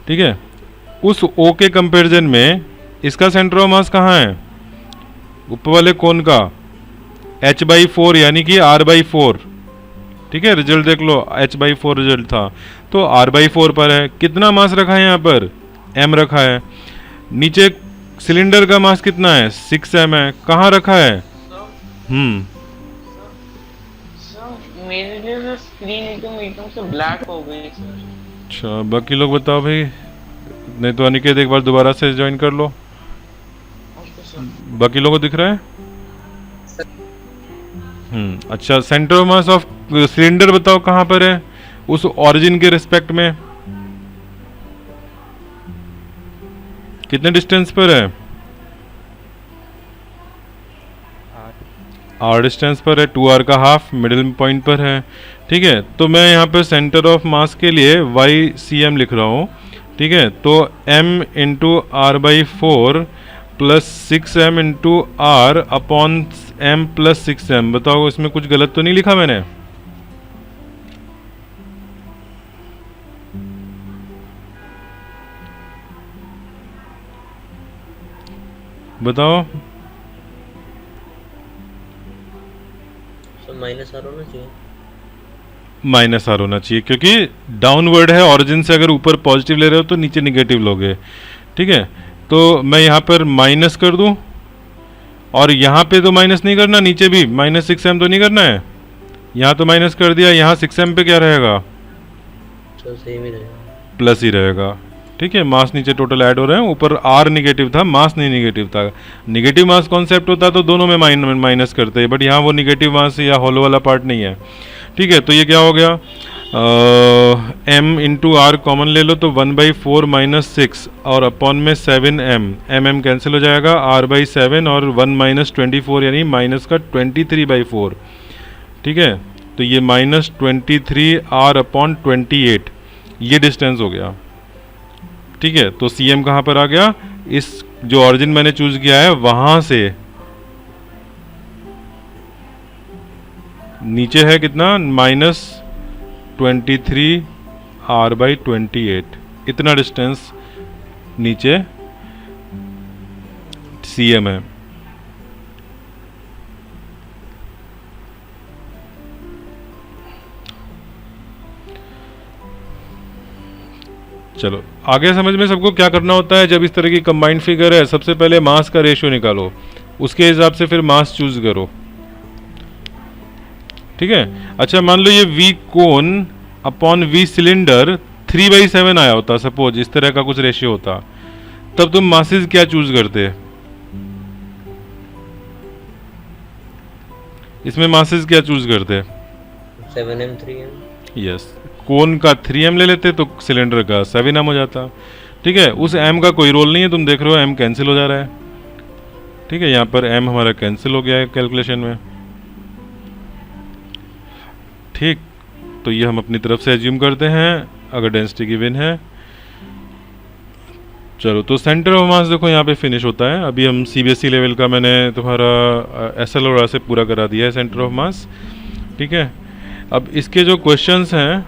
ठीक है। उस O के कंपैरिजन में इसका सेंटर ऑफ मास कहाँ है, ऊपर वाले कोन का h/4 यानी कि r/4, ठीक है। रिजल्ट देख लो, h/4 रिजल्ट था, तो r/4 पर है। कितना मास रखा है यहाँ पर, m रखा है। नीचे सिलेंडर का मास कितना है, 6m है, कहाँ रखा है, मेरे लिए जो स्क्रीन एकदम से ब्लैक हो गई सर। अच्छा, बाकी लोग बताओ भाई, नहीं तो अनिकेत एक बार दोबारा से ज्वाइन कर लो। बाकी लोगों को दिख रहा है, अच्छा। Centre of mass of cylinder बताओ कहाँ पर है, उस ओरिजिन के रिस्पेक्ट में कितने डिस्टेंस पर है, r डिस्टेंस पर है, 2r का हाफ मिडिल पॉइंट पर है, ठीक है। तो मैं यहाँ पर सेंटर ऑफ मास के लिए YCM लिख रहा हूँ, ठीक है। तो m into r/4 plus 6m into r upon m plus 6m, बताओ इसमें कुछ गलत तो नहीं लिखा मैंने, बताओ। माइनस आर होना चाहिए, माइनस आर होना चाहिए, क्योंकि डाउनवर्ड है, ऑरिजिन से अगर ऊपर पॉजिटिव ले रहे हो तो नीचे निगेटिव लोगे, ठीक है। तो मैं यहाँ पर माइनस कर दूँ, और यहाँ पे तो माइनस नहीं करना, नीचे भी -6m तो नहीं करना है, यहाँ तो माइनस कर दिया, यहाँ 6m पे क्या रहेगा, तो सेम ही रहेगा, प्लस ही रहेगा, ठीक है। मास नीचे टोटल ऐड हो रहे हैं, ऊपर r निगेटिव था, मास नहीं निगेटिव था। निगेटिव मास कॉन्सेप्ट होता तो दोनों में माइनस करते हैं, बट यहाँ वो निगेटिव मास या होलो वाला पार्ट नहीं है, ठीक है। तो ये क्या हो गया, m इंटू आर कॉमन ले लो, तो 1/4 माइनस 6 और अपॉन में 7m कैंसिल हो जाएगा, r/7 और 1 माइनस 24 यानी माइनस का 23/4, ठीक है। तो ये -23r अपॉन 28, ये डिस्टेंस हो गया, ठीक है। तो cm कहाँ पर आ गया, इस जो ऑरिजिन मैंने चूज किया है वहां से नीचे है कितना, -23r/28, इतना डिस्टेंस नीचे cm है। चलो आगे समझ में सबको क्या करना होता है। जब इस तरह की कंबाइंड फिगर है, सबसे पहले मास का रेशियो निकालो, उसके हिसाब से फिर मास चूज करो, ठीक है। अच्छा मान लो ये V कोन अपॉन V सिलेंडर 3/7 आया होता, सपोज इस तरह का कुछ रेशियो होता, तब तुम मासेस क्या चूज करते, इसमें मासेस क्या चूज करते, 7m 3m, यस, कोन का 3m ले लेते तो सिलेंडर का 7m हो जाता। ठीक है, उस m का कोई रोल नहीं है, तुम देख रहे हो m कैंसिल हो जा रहा है। ठीक है, यहाँ पर m हमारा कैंसिल हो गया है कैलकुलेशन में। ठीक, तो ये हम अपनी तरफ से एज्यूम करते हैं अगर डेंसिटी गिवन है। चलो, तो सेंटर ऑफ मास देखो यहाँ पे फिनिश होता है। अभी हम सीबीएसई लेवल का मैंने तुम्हारा एसएल और से पूरा करा दिया है सेंटर ऑफ मास। ठीक है, अब इसके जो क्वेश्चंस हैं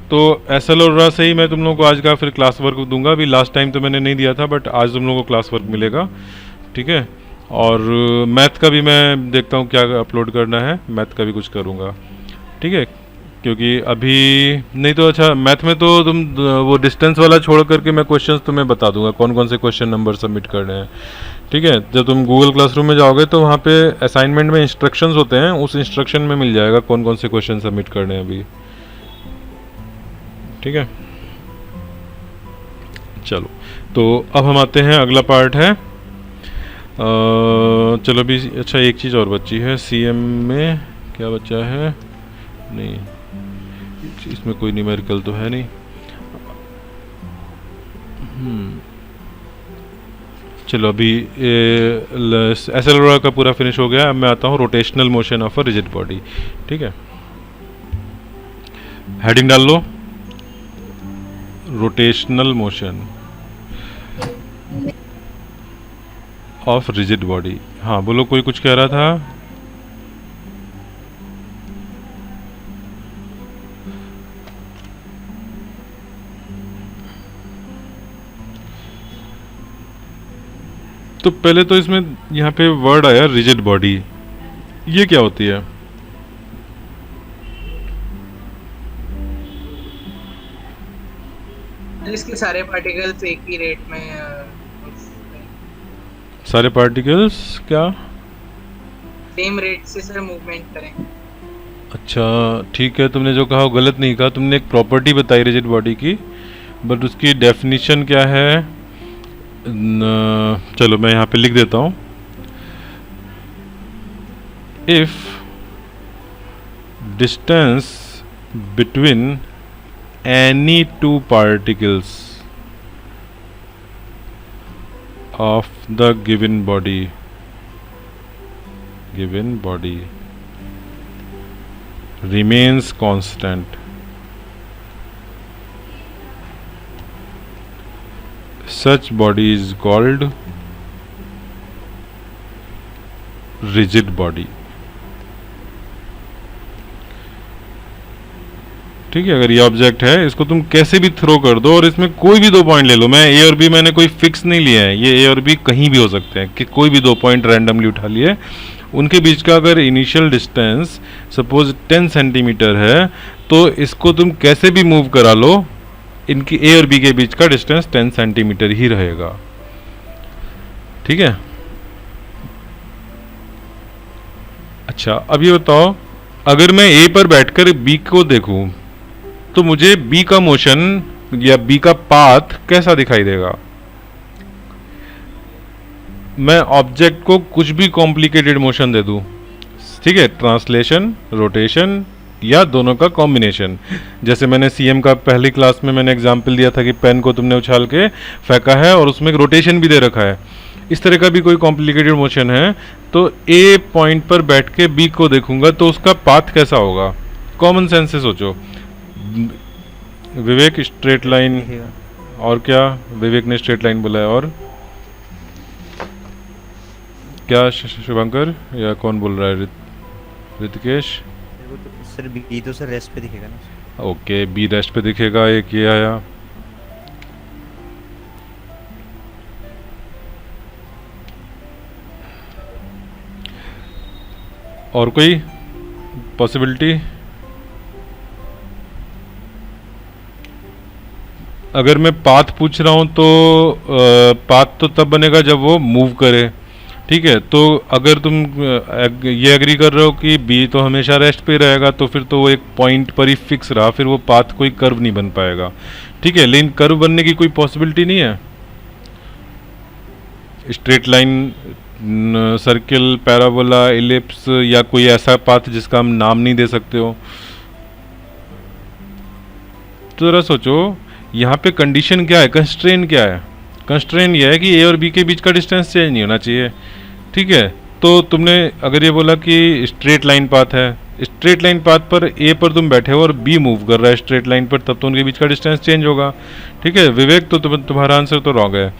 तो एसएल और से ही मैं तुम लोगों को आज का फिर क्लास वर्क दूंगा। अभी लास्ट टाइम तो मैंने नहीं दिया था, बट आज तुम लोगों को क्लास वर्क मिलेगा। ठीक है, और मैथ का भी मैं देखता हूँ क्या अपलोड करना है, मैथ का भी कुछ करूँगा। ठीक है, क्योंकि अभी नहीं तो अच्छा मैथ में तो तुम वो डिस्टेंस वाला छोड़ करके मैं क्वेश्चंस तुम्हें बता दूंगा कौन कौन से क्वेश्चन नंबर सबमिट करने हैं। ठीक है, जब तुम गूगल क्लासरूम में जाओगे तो वहाँ पे असाइनमेंट में इंस्ट्रक्शंस होते हैं, उस इंस्ट्रक्शन में मिल जाएगा कौन कौन से क्वेश्चन सबमिट करने हैं अभी। ठीक है, चलो तो अब हम आते हैं, अगला पार्ट है चलो अभी अच्छा एक चीज़ और बची है। सीएम में क्या बचा है? नहीं, इसमें कोई न्यूमेरिकल तो है नहीं। चलो अभी एसएल का पूरा फिनिश हो गया। अब मैं आता हूँ rotational motion of a rigid body. ठीक है, हेडिंग डाल लो, rotational motion of rigid body. हाँ बोलो, कोई कुछ कह रहा था? तो पहले तो इसमें यहाँ पे वर्ड आया रिजिड बॉडी, ये क्या होती है? इसके सारे पार्टिकल्स एक ही रेट में सारे पार्टिकल्स क्या सेम रेट से सर मूवमेंट करें। अच्छा ठीक है, तुमने जो कहा वो गलत नहीं कहा, तुमने एक प्रॉपर्टी बताई रिजिड बॉडी की, बट उसकी डेफिनेशन क्या है? चलो मैं यहाँ पे लिख देता हूँ। If distance between any two particles of the given body remains constant, such body is called rigid body। ठीक है, अगर ये ऑब्जेक्ट है इसको तुम कैसे भी थ्रो कर दो और इसमें कोई भी 2 पॉइंट ले लो, मैं ए और बी मैंने कोई फिक्स नहीं लिया है, ये ए और बी कहीं भी हो सकते हैं कि कोई भी 2 पॉइंट रैंडमली उठा लिए, उनके बीच का अगर इनिशियल डिस्टेंस सपोज 10 सेंटीमीटर है तो इसको तुम कैसे भी मूव करा लो, इनकी ए और बी के बीच का डिस्टेंस 10 सेंटीमीटर ही रहेगा। ठीक है, अच्छा अब ये बताओ, अगर मैं ए पर बैठकर बी को देखूं तो मुझे बी का मोशन या बी का पाथ कैसा दिखाई देगा? मैं ऑब्जेक्ट को कुछ भी कॉम्प्लिकेटेड मोशन दे दूं, ठीक है, ट्रांसलेशन, रोटेशन या दोनों का कॉम्बिनेशन। जैसे मैंने सीएम का पहली क्लास में मैंने एग्जांपल दिया था कि पेन को तुमने उछाल के फेंका है और उसमें एक रोटेशन भी दे रखा है, इस तरह का भी कोई कॉम्प्लिकेटेड मोशन है तो ए पॉइंट पर बैठ के बी को देखूंगा तो उसका पाथ कैसा होगा? कॉमन सेंस से सोचो। विवेक स्ट्रेट लाइन, और क्या विवेक ने स्ट्रेट लाइन बोला है, और क्या शुभंकर या कौन बोल रहा है? ऋतिकेश? सर बी तो सर रेस्ट पे दिखेगा ना। ओके, बी रेस्ट पे दिखेगा, एक ये आया। और कोई पॉसिबिलिटी? अगर मैं पाथ पूछ रहा हूं तो पाथ तो तब बनेगा जब वो मूव करे। ठीक है, तो अगर तुम ये एग्री कर रहे हो कि बी तो हमेशा रेस्ट पे रहेगा तो फिर तो वो एक पॉइंट पर ही फिक्स रहा, फिर वो पाथ कोई कर्व नहीं बन पाएगा। ठीक है, लेकिन कर्व बनने की कोई पॉसिबिलिटी नहीं है। Straight line, circle, parabola, ellipse या कोई ऐसा पाथ जिसका हम नाम नहीं दे सकते हो। तो ज़रा सोचो यहाँ पे कंडीशन क्या है, कंस्ट्रेन क्या है? कंस्ट्रेन ये है कि ए और बी के बीच का डिस्टेंस चेंज नहीं होना चाहिए, ठीक है। तो तुमने अगर ये बोला कि स्ट्रेट लाइन पाथ है, स्ट्रेट लाइन पाथ पर ए पर तुम बैठे हो और बी मूव कर रहा है स्ट्रेट लाइन पर, तब तो उनके बीच का डिस्टेंस चेंज होगा, ठीक है। विवेक, तो तुम्हारा आंसर तो रॉन्ग है।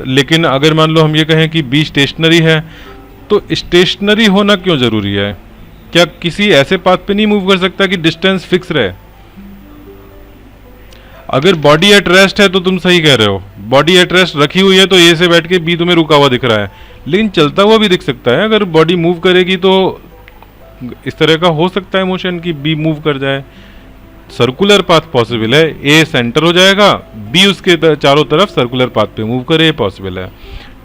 लेकिन अगर मान लो हम ये कहें कि बी स्टेशनरी है, तो स्टेशनरी होना क्यों ज़रूरी है? क्या किसी ऐसे पाथ पे नहीं मूव कर सकता कि डिस्टेंस फिक्स रहे? अगर बॉडी एट रेस्ट है तो तुम सही कह रहे हो, बॉडी एट रेस्ट रखी हुई है तो ए से बैठ के बी तुम्हें रुका हुआ दिख रहा है, लेकिन चलता हुआ भी दिख सकता है। अगर बॉडी मूव करेगी तो इस तरह का हो सकता है मोशन कि बी मूव कर जाए। सर्कुलर पाथ पॉसिबल है, ए सेंटर हो जाएगा, बी उसके चारों तरफ सर्कुलर पाथ पे मूव करे, पॉसिबल है,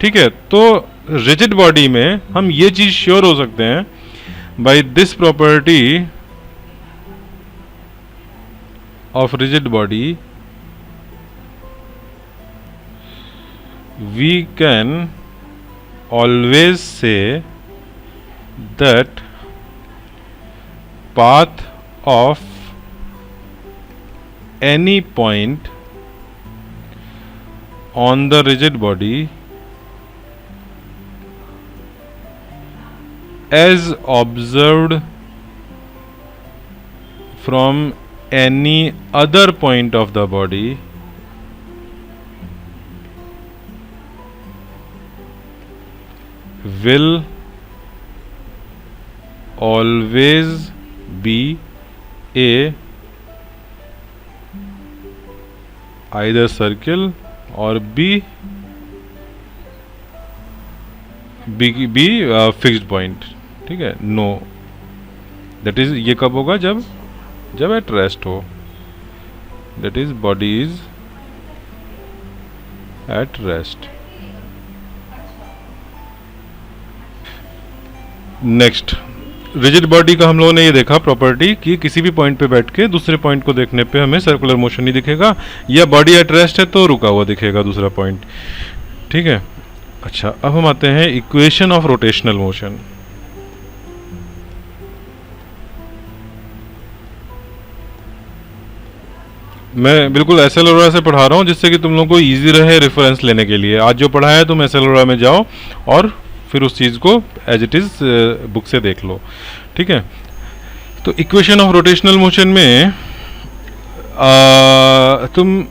ठीक है। तो रिजिड बॉडी में हम ये चीज श्योर हो सकते हैं by this property of rigid body, we can always say that path of any point on the rigid body as observed from any other point of the body will always be a either circle or be fixed point, ठीक है। No, that is ये कब होगा? जब at rest हो, that is body is at rest. Next, rigid body का हम लोगों ने ये देखा प्रॉपर्टी कि किसी भी पॉइंट पे बैठ के दूसरे पॉइंट को देखने पे हमें सर्कुलर मोशन नहीं दिखेगा, या बॉडी एट रेस्ट है तो रुका हुआ दिखेगा दूसरा पॉइंट, ठीक है। अच्छा, अब हम आते हैं इक्वेशन ऑफ रोटेशनल मोशन। मैं बिल्कुल एसएलओरा से पढ़ा रहा हूँ जिससे कि तुम लोगों को इजी रहे रेफरेंस लेने के लिए। आज जो पढ़ा है तुम एसएलओरा में जाओ और फिर उस चीज़ को एज इट इज़ बुक से देख लो, ठीक है। तो इक्वेशन ऑफ रोटेशनल मोशन में तुम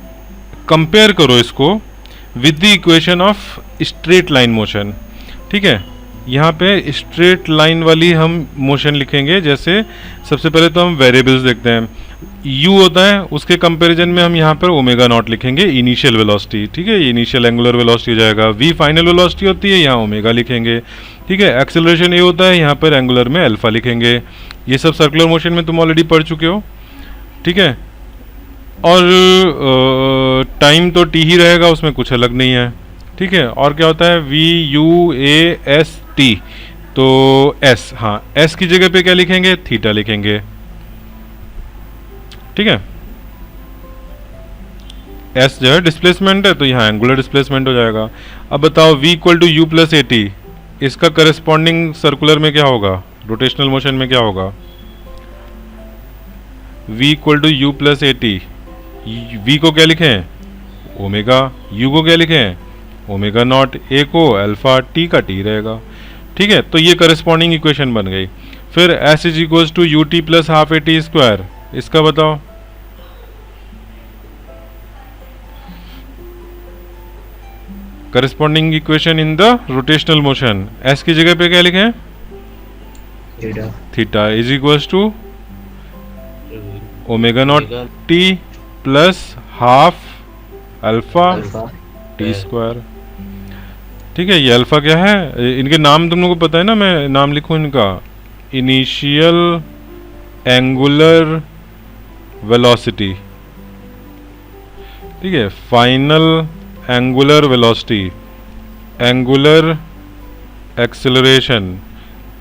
कंपेयर करो इसको with the equation of straight line motion, ठीक है। यहाँ पे स्ट्रेट लाइन वाली हम मोशन लिखेंगे। जैसे सबसे पहले तो हम वेरिएबल्स देखते हैं, u होता है, उसके कंपैरिजन में हम यहाँ पर ओमेगा नॉट लिखेंगे, इनिशियल वेलोसिटी, ठीक है। ये इनिशियल एंगुलर वेलोसिटी हो जाएगा। v फाइनल वेलोसिटी होती है, यहाँ ओमेगा लिखेंगे, ठीक है। एक्सेलरेशन a होता है, यहाँ पर एंगुलर में अल्फा लिखेंगे। ये सब सर्कुलर मोशन में तुम ऑलरेडी पढ़ चुके हो, ठीक है। और टाइम तो t ही रहेगा, उसमें कुछ अलग नहीं है, ठीक है। और क्या होता है? v u a s t, तो s, हाँ s की जगह पे क्या लिखेंगे? थीटा लिखेंगे, ठीक है। s जो है डिस्प्लेसमेंट है तो यहाँ एंगुलर डिस्प्लेसमेंट हो जाएगा। अब बताओ v equal to you plus a t, इसका करस्पॉन्डिंग सर्कुलर में क्या होगा? रोटेशनल मोशन में क्या होगा? v equal to you plus a t. v को क्या लिखें? ओमेगा। u को क्या लिखें? Omega naught. a को अल्फा, t का t रहेगा, ठीक है। तो ये करस्पॉन्डिंग इक्वेशन बन गई। फिर s is equals to u t plus half A T square, इसका बताओ। Corresponding equation in the rotational motion, s की जगह पे क्या लिखें? Theta is equals to omega not T plus half alpha T square, ठीक है। ये अल्फा क्या है? इनके नाम तुम लोगों को पता है ना, मैं नाम लिखूं इनका। इनिशियल एंगुलर वेलोसिटी, ठीक है। Final angular velocity, angular acceleration,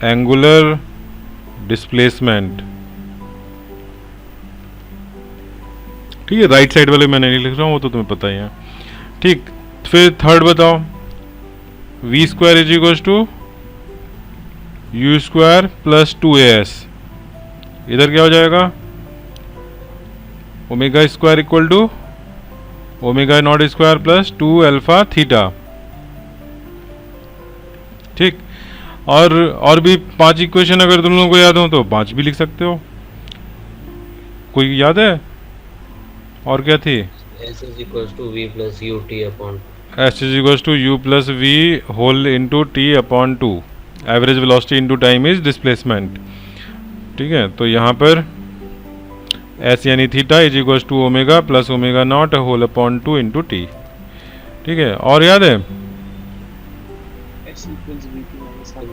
angular displacement, ठीक है। राइट साइड वाले मैं नहीं लिख रहा हूँ, वो तो तुम्हें पता ही है, ठीक। फिर थर्ड बताओ, v square is equals to u square plus 2as, इधर क्या हो जाएगा? Omega square equal to omega naught square plus 2 alpha theta. ठीक, और भी 5 इक्वेशन अगर तुम लोगों को याद हो तो 5 भी लिख सकते हो। कोई याद है? और क्या थी? S is equals to V plus U T upon S is equals to you plus V whole into T upon 2। Average velocity into time is displacement. ठीक है, तो यहाँ पर एस यानी theta is equals to omega plus omega not whole upon 2 into T. ठीक है, और याद है?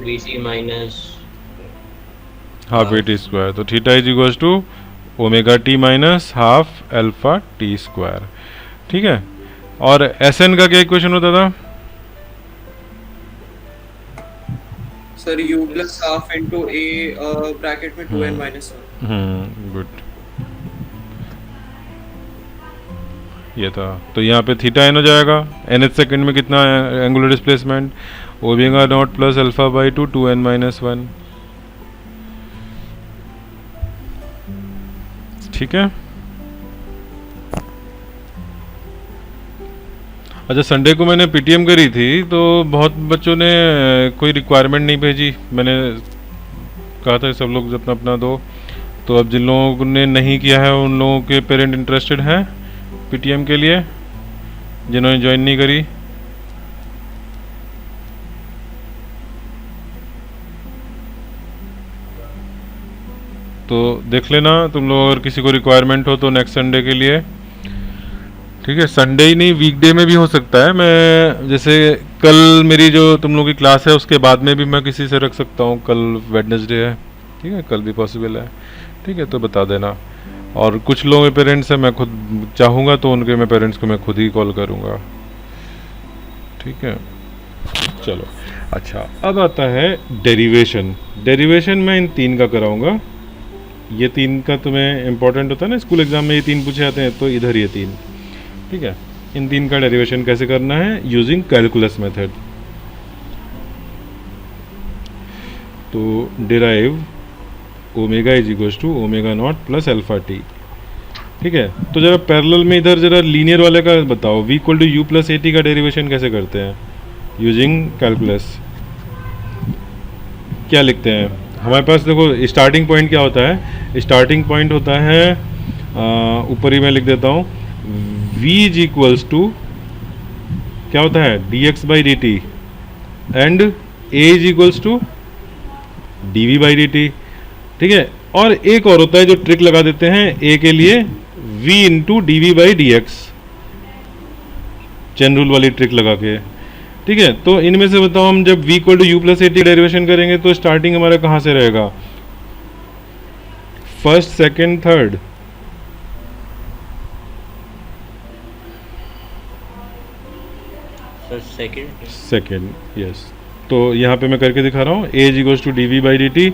VT minus half A T square. तो theta is equals to omega T minus half alpha T square. ठीक है, और एस एन का क्या इक्वेशन होता था? Sir u plus half into a bracket में 2n माइनस 1। गुड, ये था। तो यहाँ पे थीटा एन हो जाएगा। nth सेकंड में कितना है angular displacement? Omega naught plus alpha by 2 2n minus 1। ठीक है, अच्छा संडे को मैंने पीटीएम करी थी तो बहुत बच्चों ने कोई रिक्वायरमेंट नहीं भेजी। मैंने कहा था सब लोग अपना अपना दो। तो अब जिन लोगों ने नहीं किया है उन लोगों के पेरेंट इंटरेस्टेड हैं पीटीएम के लिए, जिन्होंने ज्वाइन नहीं करी। तो देख लेना तुम लोग, अगर किसी को रिक्वायरमेंट हो तो नेक्स्ट संडे के लिए। ठीक है, संडे ही नहीं वीकडे में भी हो सकता है। मैं जैसे कल मेरी जो तुम लोगों की क्लास है उसके बाद में भी मैं किसी से रख सकता हूँ। कल वेडनेसडे है, ठीक है, कल भी पॉसिबल है। ठीक है, तो बता देना। और कुछ लोगों के पेरेंट्स हैं, मैं खुद चाहूँगा तो उनके मैं पेरेंट्स को मैं खुद ही कॉल करूँगा। ठीक है, चलो अच्छा, अब आता है डेरिवेशन। डेरिवेशन मैं इन 3 का कराऊँगा। ये 3 का तुम्हें इंपॉर्टेंट होता है ना, स्कूल एग्जाम में ये 3 पूछे जाते हैं, तो इधर ये 3। ठीक है, इन 3 का डेरिवेशन कैसे करना है? Using calculus method. तो derive omega is equals to omega not plus alpha T. ठीक है, तो जरा पैरेलल में इधर जरा लीनियर वाले का बताओ। v equal to you plus a t का डेरिवेशन कैसे करते हैं यूजिंग कैलकुलस? क्या लिखते हैं? हमारे पास देखो स्टार्टिंग पॉइंट क्या होता है। स्टार्टिंग पॉइंट होता है, ऊपर ही मैं लिख देता हूँ, v इज इक्वल्स टू क्या होता है? dx by d t and a is equals to dv by d t. ठीक है, और एक और होता है जो ट्रिक लगा देते हैं a के लिए, v into d v by d x, chain rule वाली ट्रिक लगा के। ठीक है, तो इनमें से बताओ, हम जब v equal to you plus a t derivation करेंगे तो स्टार्टिंग हमारा कहाँ से रहेगा? First, second, third. Second, yes. तो यहाँ पे मैं करके दिखा रहा हूँ, a is equals to d v by d t.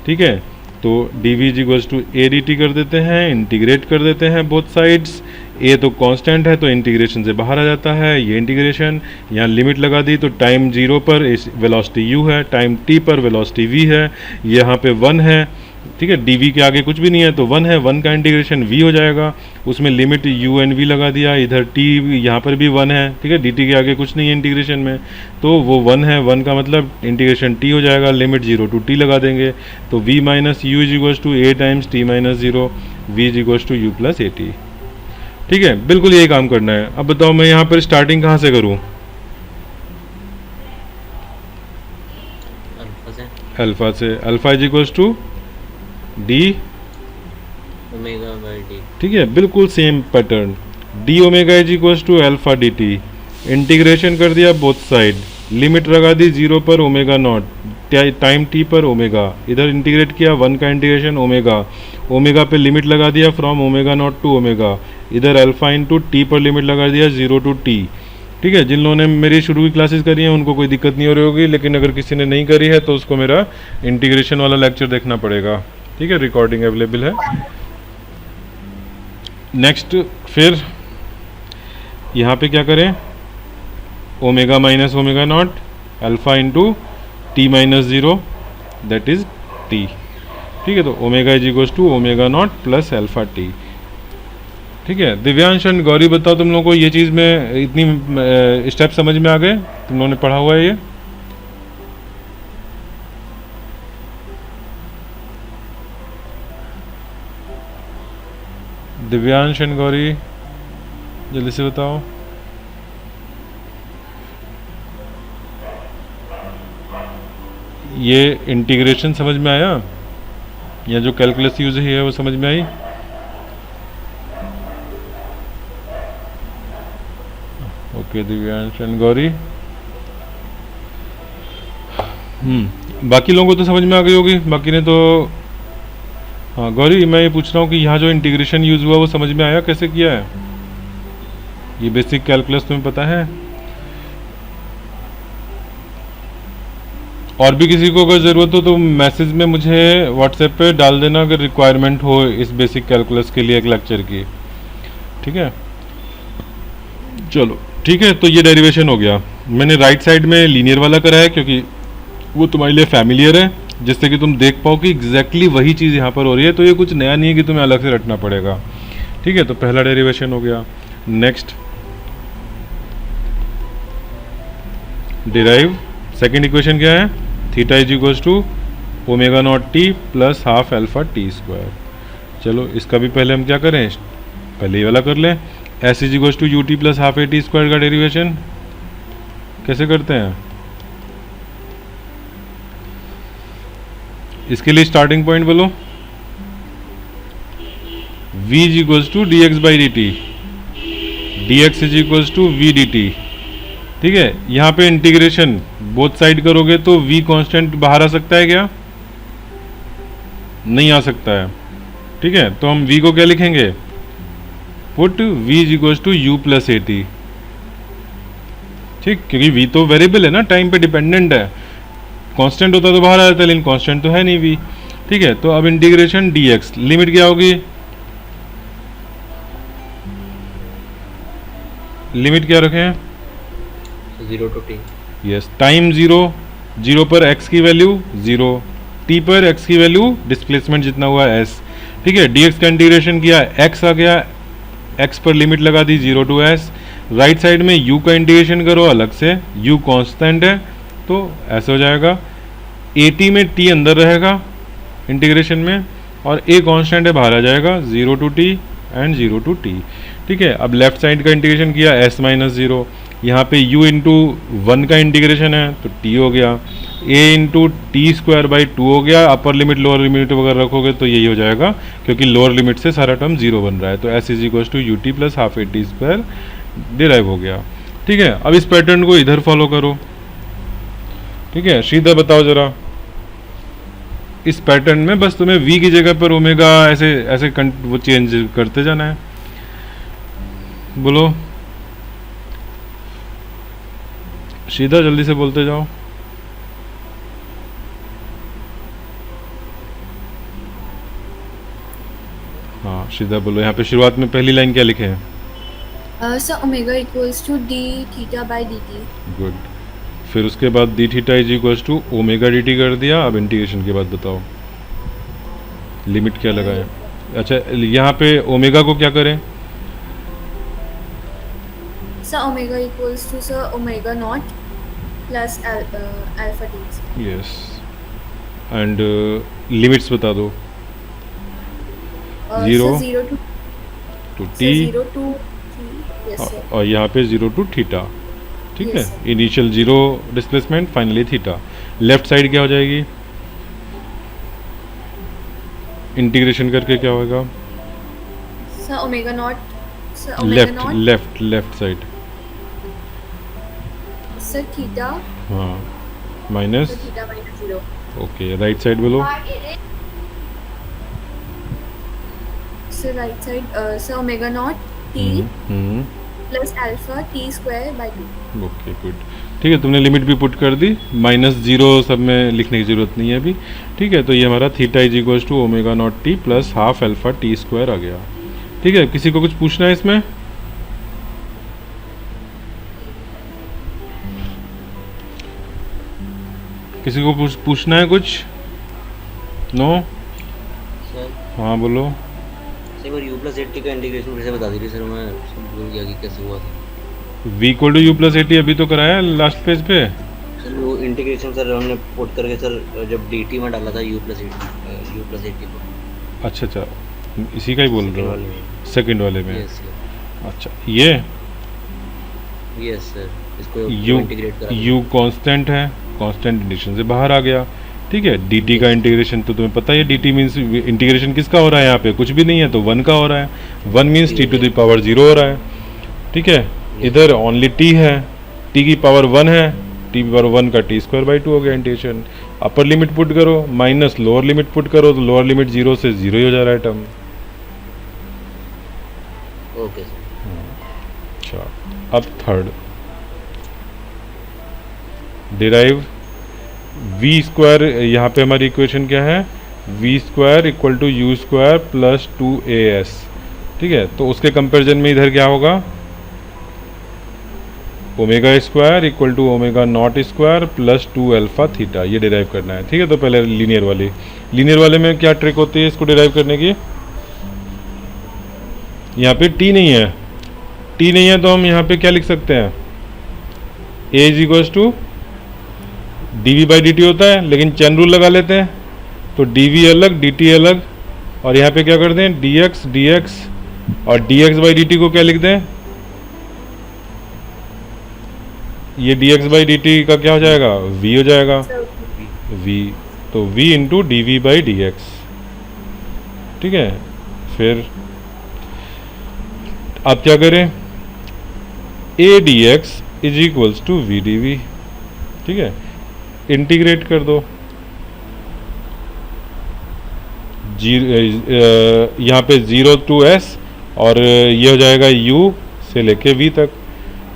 ठीक है, तो d v is equals to a d t कर देते हैं, इंटीग्रेट कर देते हैं बोथ साइड्स। ए तो कांस्टेंट है तो इंटीग्रेशन से बाहर आ जाता है। ये इंटीग्रेशन, यहाँ लिमिट लगा दी तो टाइम 0 पर वेलोसिटी u है, टाइम t पर वेलोसिटी v है, यहाँ पे 1 है। ठीक है, dv के आगे कुछ भी नहीं है तो 1 है, 1 का इंटीग्रेशन v हो जाएगा। उसमें लिमिट u एंड v लगा दिया, इधर t यहाँ पर भी 1 है। ठीक है, dt के आगे कुछ नहीं है इंटीग्रेशन में, तो वो 1 है, 1 का मतलब इंटीग्रेशन t हो जाएगा। लिमिट 0 टू t लगा देंगे तो v minus u is equals to a times t minus 0, v is equals to you plus a t. ठीक है, बिल्कुल यही काम करना है। अब बताओ मैं यहाँ पर स्टार्टिंग कहाँ से करूँ? अल्फा से। Alpha is equals to d omega by d. ठीक है, बिल्कुल same pattern. D omega is equals to alpha d t. Integration कर दिया बोथ साइड, लिमिट लगा दी 0 पर ओमेगा नॉट, टाइम टी पर ओमेगा, इधर इंटीग्रेट किया 1 का इंटीग्रेशन ओमेगा, ओमेगा पे लिमिट लगा दिया from omega naught to omega, इधर अल्फा इंटू टी पर लिमिट लगा दिया 0 टू टी। ठीक है, जिन लोगों ने मेरी शुरू की क्लासेस करी हैं उनको कोई दिक्कत नहीं हो रही होगी, लेकिन अगर किसी ने नहीं करी है तो उसको मेरा इंटीग्रेशन वाला लेक्चर देखना पड़ेगा। ठीक है, रिकॉर्डिंग अवेलेबल है। नेक्स्ट, फिर यहाँ पे क्या करें? Omega minus omega naught alpha into t minus 0 that is t. ठीक है, तो omega is equals to omega not plus alpha T. ठीक है, दिव्यांश एंड गौरी बताओ तुम लोगों को ये चीज़ में इतनी स्टेप समझ में आ गए, तुम लोगों ने पढ़ा हुआ है ये? दिव्यांश एंड गौरी जल्दी से बताओ। ये इंटीग्रेशन समझ में आया, या जो कैलकुलस यूज है वो समझ में आई? Okay Divyansh and Gauri. बाकी लोगों को तो समझ में आ गई होगी, बाकी ने तो। हाँ गौरी, मैं ये पूछ रहा हूँ कि यहाँ जो इंटीग्रेशन यूज हुआ वो समझ में आया, कैसे किया है? ये बेसिक कैलकुलस तुम्हें पता है? और भी किसी को अगर ज़रूरत हो तो मैसेज में मुझे व्हाट्सएप पे डाल देना, अगर रिक्वायरमेंट हो इस बेसिक कैलकुलस के लिए एक लेक्चर की। ठीक है, चलो ठीक है। तो ये डेरिवेशन हो गया। मैंने राइट साइड में लीनियर वाला करा है क्योंकि वो तुम्हारे लिए फैमिलियर है, जिससे कि तुम देख पाओ कि एग्जैक्टली वही चीज़ यहाँ पर हो रही है। तो ये कुछ नया नहीं है कि तुम्हें अलग से रटना पड़ेगा। ठीक है, तो पहला डेरिवेशन हो गया। नेक्स्ट डिराइव सेकेंड इक्वेशन क्या है? Theta is equals to omega not T plus half alpha T square. चलो इसका भी पहले हम क्या करें, पहले ये वाला कर लें। S is equals to u t plus half A T square का डेरिवेशन कैसे करते हैं? इसके लिए स्टार्टिंग पॉइंट बोलो। v is equals to d x by d t, d x is equals to v d t. ठीक है, यहाँ पे इंटीग्रेशन बोथ साइड करोगे तो v कांस्टेंट बाहर आ सकता है क्या? नहीं आ सकता है। ठीक है, तो हम v को क्या लिखेंगे? Put v is equals to you plus a t. ठीक, क्योंकि v तो वेरिएबल है ना, टाइम पे डिपेंडेंट है। कांस्टेंट होता तो बाहर आ जाता, लेकिन कांस्टेंट तो है नहीं v। ठीक है, तो अब इंटीग्रेशन dx, लिमिट क्या होगी? लिमिट क्या रखें? 0 to t। यस, टाइम 0 पर x की वैल्यू 0, t पर x की वैल्यू डिस्प्लेसमेंट जितना हुआ s। ठीक है, dx का इंटीग्रेशन किया, x आ गया, x पर लिमिट लगा दी 0 to s। राइट साइड में u का इंटीग्रेशन करो अलग से, u कांस्टेंट है तो ऐसे हो जाएगा। at में t अंदर रहेगा इंटीग्रेशन में, और a कांस्टेंट है बाहर आ जाएगा, 0 to t and 0 to t। ठीक है, अब लेफ्ट साइड का इंटीग्रेशन किया s माइनस 0, यहाँ पे u इंटू 1 का इंटीग्रेशन है तो t हो गया, a into T square by 2 हो गया। अपर लिमिट लोअर लिमिट वगैरह रखोगे तो यही हो जाएगा, क्योंकि लोअर लिमिट से सारा टर्म 0 बन रहा है। तो s is equal to u t plus half A T square derive हो गया। ठीक है, अब इस पैटर्न को इधर फॉलो करो। ठीक है, सीधा बताओ जरा, इस पैटर्न में बस तुम्हें v की जगह पर ओमेगा ऐसे ऐसे वो चेंज करते जाना है। बोलो सीधा, जल्दी से बोलते जाओ। हाँ सीधा बोलो। यहाँ पे शुरुआत में पहली लाइन क्या लिखे हैं? Sir omega equals to d theta by d t. Good. फिर उसके बाद d theta is equals to omega d t कर दिया। अब इंटीग्रेशन के बाद बताओ लिमिट क्या लगाए? अच्छा, यहाँ पे ओमेगा को क्या करें? Sir omega equals to sir omega not plus alpha T. Yes, and limits बता दो। 0 to T, 0 to yes sir, और यहाँ पे 0 टू थीटा। ठीक Yes, है, sir. Initial 0 displacement, finally theta. Left side क्या हो जाएगी? इंटीग्रेशन करके क्या होगा? Sir omega not, sir omega left not left left side. Sir theta, हाँ, minus. Sir theta minus 0। Okay, right side बोलो। Sir right side sir omega not T plus alpha T square by 2। Okay good. ठीक है, तुमने limit भी put कर दी, -0 सब में लिखने की ज़रूरत नहीं है अभी। ठीक है, तो ये हमारा theta is equals to omega not T plus half alpha T square आ गया। ठीक है, किसी को कुछ पूछना है इसमें? किसी को पूछना है कुछ? नो? सर हाँ बोलो। एक बार u plus 80 का इंटीग्रेशन फिर से बता दीजिए सर, मैं भूल गया कि कैसे हुआ था। v equal to you plus 80 अभी तो कराया लास्ट पेज पे। सर वो इंटीग्रेशन सर हमने पुट करके सर जब dt में डाला था u plus 80 को। अच्छा अच्छा, इसी का ही बोल रहे वाले हो, में। सेकंड वाले में। यस अच्छा, ये यस सर, इसको u इंटीग्रेट करा u कांस्टेंट है, कांस्टेंट इंटीग्रेशन से बाहर आ गया। ठीक है, dt का इंटीग्रेशन तो तुम्हें पता ही है, dt मीन्स इंटीग्रेशन किसका हो रहा है यहाँ पे, कुछ भी नहीं है तो 1 का हो रहा है। 1 means t to the power 0 हो रहा है। ठीक है, इधर ओनली t है, t की पावर 1 है, t की पावर 1 का t स्क्वायर बाई 2 हो गया इंटीग्रेशन। अपर लिमिट पुट करो माइनस लोअर लिमिट पुट करो तो लोअर लिमिट 0 से 0 ही हो जा रहा है टर्म। Okay sir. अच्छा, अब थर्ड डिराइव v स्क्वायर, यहाँ पे हमारी इक्वेशन क्या है, v square equal to u square plus 2as। ठीक है, तो उसके कंपैरिजन में इधर क्या होगा, omega square equal to omega naught square plus 2 alpha theta, ये डिराइव करना है। ठीक है, तो पहले लीनियर वाले में क्या ट्रिक होती है इसको डिराइव करने की। यहाँ पे t नहीं है तो हम यहाँ पे क्या लिख सकते हैं, a is equals to dv by dt होता है, लेकिन चैन रूल लगा लेते हैं तो dv अलग dt अलग, और यहाँ पे क्या करते हैं dx और dx बाई dt को क्या लिख दें, ये dx बाई dt का क्या हो जाएगा, v हो जाएगा, v तो v into d v by d x. ठीक है, फिर आप क्या करें, a dx is equals to v dv। ठीक है, इंटीग्रेट कर दो, यहाँ पे 0 टू s और ये हो जाएगा u से लेके v तक।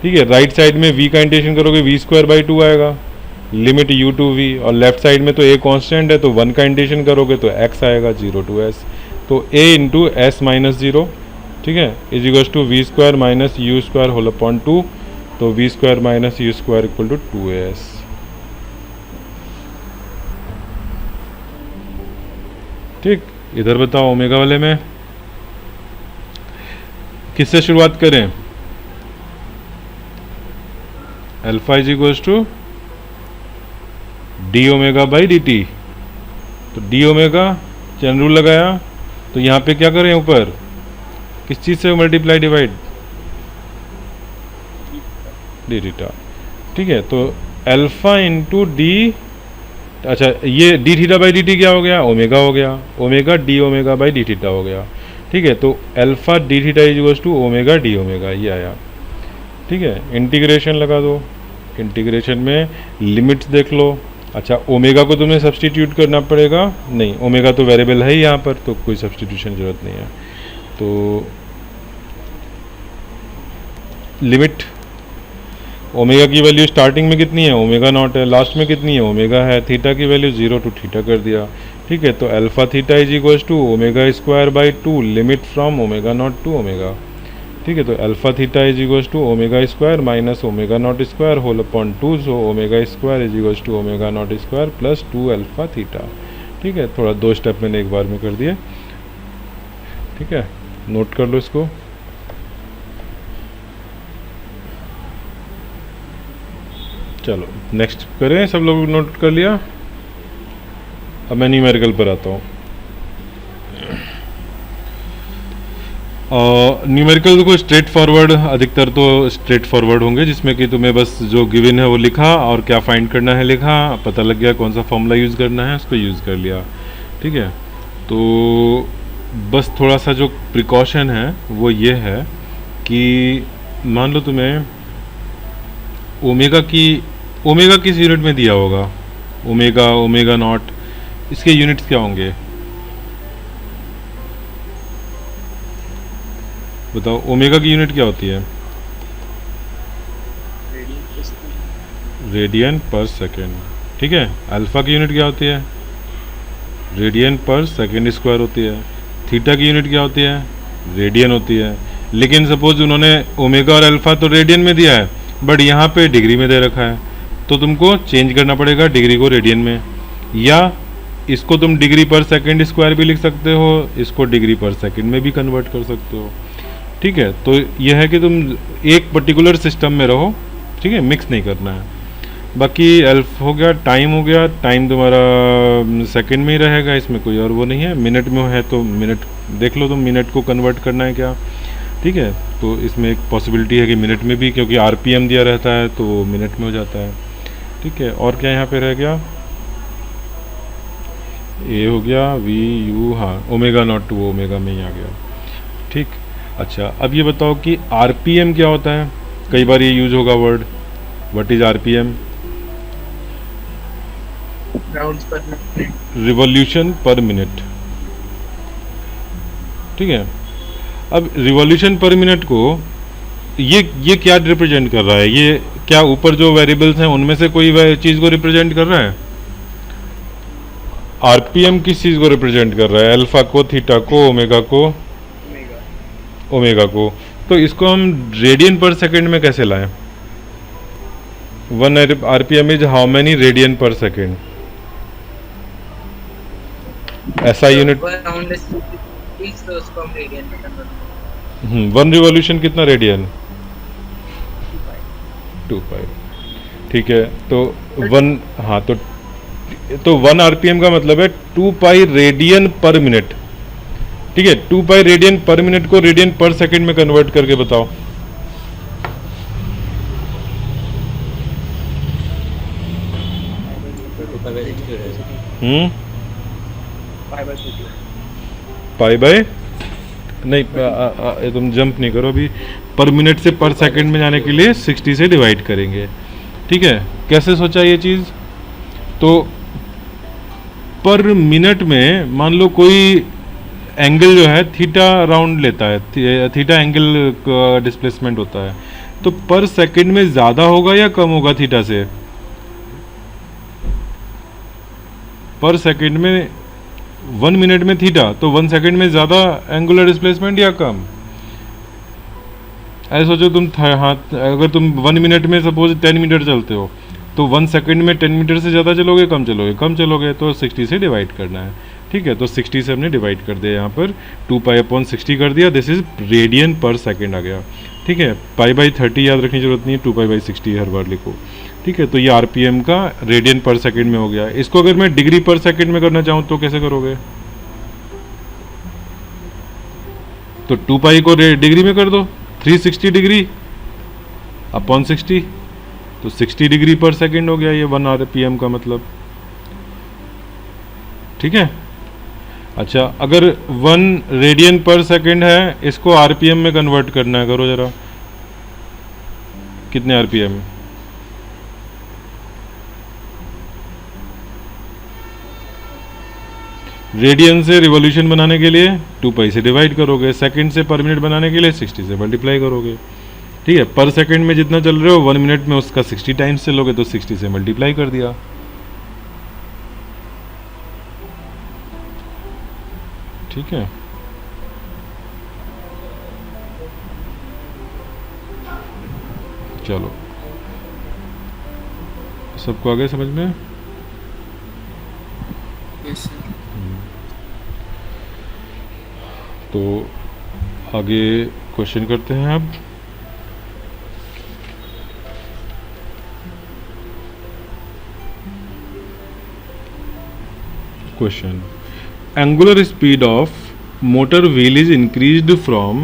ठीक है, राइट साइड में v का इंटीग्रेशन करोगे v स्क्वायर बाई 2 आएगा, लिमिट u टू v, और लेफ्ट साइड में तो a कांस्टेंट है तो 1 का इंटीग्रेशन करोगे तो x आएगा 0 टू s, तो a इंटू एस माइनस 0। ठीक है, is equals to v square minus u square whole upon 2, तो v square minus u square equal to 2as। ठीक, इधर बताओ ओमेगा वाले में किससे शुरुआत करें, alpha is equals to d omega by d t, तो डी ओमेगा चैन रूल लगाया तो यहाँ पे क्या करें, ऊपर किस चीज़ से मल्टीप्लाई डिवाइड, डी थीटा। ठीक है, तो अल्फा इंटू डी, अच्छा ये d theta by d t क्या हो गया, ओमेगा हो गया, omega d omega by d theta हो गया। ठीक है, तो alpha d theta is equals to omega d omega, ये आया। ठीक है, इंटीग्रेशन लगा दो, इंटीग्रेशन में लिमिट्स देख लो। अच्छा, ओमेगा को तुम्हें सब्सटीट्यूट करना पड़ेगा, नहीं ओमेगा तो वेरिएबल है ही यहाँ पर, तो कोई सब्सटीट्यूशन जरूरत नहीं है। तो लिमिट ओमेगा की वैल्यू स्टार्टिंग में कितनी है, ओमेगा नॉट है, लास्ट में कितनी है, ओमेगा है, थीटा की वैल्यू 0 टू थीटा कर दिया। ठीक है, तो alpha theta is equals to omega square by 2 limit from omega naught to omega. ठीक है, तो alpha theta is equals to omega square minus omega naught square whole upon 2, so omega square is equals to omega naught square plus 2 alpha theta. ठीक है, थोड़ा 2 step मैंने एक बार में कर दिए। ठीक है, नोट कर लो इसको। चलो नेक्स्ट करें, सब लोग नोट कर लिया। अब मैं न्यूमेरिकल पर आता हूँ। न्यूमेरिकल देखो स्ट्रेट फॉरवर्ड, अधिकतर तो स्ट्रेट फॉरवर्ड होंगे, जिसमें कि तुम्हें बस जो गिवन है वो लिखा और क्या फाइंड करना है लिखा, पता लग गया कौन सा फॉर्मूला यूज़ करना है, उसको यूज़ कर लिया। ठीक है, तो बस थोड़ा सा जो प्रिकॉशन है वो ये है कि मान लो तुम्हें ओमेगा किस यूनिट में दिया होगा, ओमेगा नॉट, इसके यूनिट्स क्या होंगे बताओ, ओमेगा की यूनिट क्या होती है, रेडियन पर सेकेंड। ठीक है, अल्फा की यूनिट क्या होती है, रेडियन पर सेकेंड स्क्वायर होती है। थीटा की यूनिट क्या होती है, रेडियन होती है। लेकिन सपोज उन्होंने ओमेगा और अल्फा तो रेडियन में दिया है, बट यहाँ पे डिग्री में दे रखा है, तो तुमको चेंज करना पड़ेगा डिग्री को रेडियन में, या इसको तुम डिग्री पर सेकंड स्क्वायर भी लिख सकते हो, इसको डिग्री पर सेकंड में भी कन्वर्ट कर सकते हो। ठीक है, तो यह है कि तुम एक पर्टिकुलर सिस्टम में रहो, ठीक है, मिक्स नहीं करना है। बाकी एल्फ हो गया, टाइम हो गया, टाइम तुम्हारा सेकंड में ही रहेगा, इसमें कोई और वो नहीं है। मिनट में है तो मिनट देख लो तुम, मिनट को कन्वर्ट करना है क्या, ठीक है। तो इसमें एक पॉसिबिलिटी है कि मिनट में भी, क्योंकि आरपीएम दिया रहता है तो वो मिनट में हो जाता है, ठीक है। और क्या यहाँ पे रह गया, ए हो गया, वी यू, हाँ ओमेगा नॉट टू ओमेगा में ही आ गया, ठीक। अच्छा, अब ये बताओ कि आरपीएम क्या होता है, कई बार ये यूज होगा word, what is RPM? Revolution पर मिनट, ठीक है। अब रिवॉल्यूशन पर मिनट को ये क्या रिप्रेजेंट कर रहा है, ये क्या ऊपर जो वेरिएबल्स हैं उनमें से कोई चीज़ को रिप्रेजेंट कर रहा है? आरपीएम किस चीज़ को रिप्रेजेंट कर रहा है? अल्फा को, थीटा को, ओमेगा को। तो इसको हम रेडियन पर सेकंड में कैसे लाएं? 1 RPM is how many radian पर सेकंड? ऐसा यूनिट, 1 रिवॉल्यूशन कितना रेडियन? 2 पाई, ठीक है। तो 1, हाँ तो 1 आरपीएम का मतलब है 2 पाई रेडियन पर मिनट, ठीक है। 2 पाई रेडियन पर मिनट को रेडियन पर सेकंड में कन्वर्ट करके बताओ। पाई बाय नहीं, तुम जंप नहीं करो अभी, पर मिनट से पर सेकंड में जाने के लिए 60 से डिवाइड करेंगे, ठीक है। कैसे सोचा ये चीज़? तो पर मिनट में मान लो कोई एंगल जो है थीटा राउंड लेता है, थीटा एंगल का डिस्प्लेसमेंट होता है, तो पर सेकंड में ज़्यादा होगा या कम होगा थीटा से? पर सेकंड में 1 मिनट में थीटा, तो 1 सेकंड में ज़्यादा एंगुलर डिस्प्लेसमेंट या कम? ऐसे सोचो तुम, हाँ, अगर तुम 1 मिनट में सपोज 10 मीटर चलते हो, तो 1 सेकंड में 10 मीटर से ज़्यादा चलोगे, कम चलोगे? कम चलोगे, तो 60 से डिवाइड करना है, ठीक है। तो 60 से हमने डिवाइड कर दिया, यहाँ पर 2 पाई अपॉन 60 कर दिया, दिस इज रेडियन पर सेकंड आ गया, ठीक है। पाई बाई 30 याद रखने की जरूरत नहीं है, 2 पाई बाई 60 हर बार लिखो, ठीक है। तो ये आरपीएम का रेडियन पर सेकंड में हो गया। इसको अगर मैं डिग्री पर सेकंड में करना चाहूँ तो कैसे करोगे? तो 2 पाई को डिग्री में कर दो, 360 डिग्री अपॉन 60, तो 60 डिग्री पर सेकंड हो गया ये 1 आरपीएम का मतलब, ठीक है। अच्छा, अगर 1 रेडियन पर सेकंड है, इसको आरपीएम में कन्वर्ट करना है, करो जरा, कितने आरपीएम? रेडियन से रिवॉल्यूशन बनाने के लिए 2 पाई से डिवाइड करोगे, सेकंड से पर मिनट बनाने के लिए 60 से मल्टीप्लाई करोगे, ठीक है। पर सेकंड में जितना चल रहे हो 1 मिनट में उसका 60 टाइम्स चलोगे, तो 60 से मल्टीप्लाई कर दिया, ठीक है। चलो, सबको आ गया समझ में? Yes, sir. तो आगे क्वेश्चन करते हैं अब। Question, angular speed of motor wheel is increased from,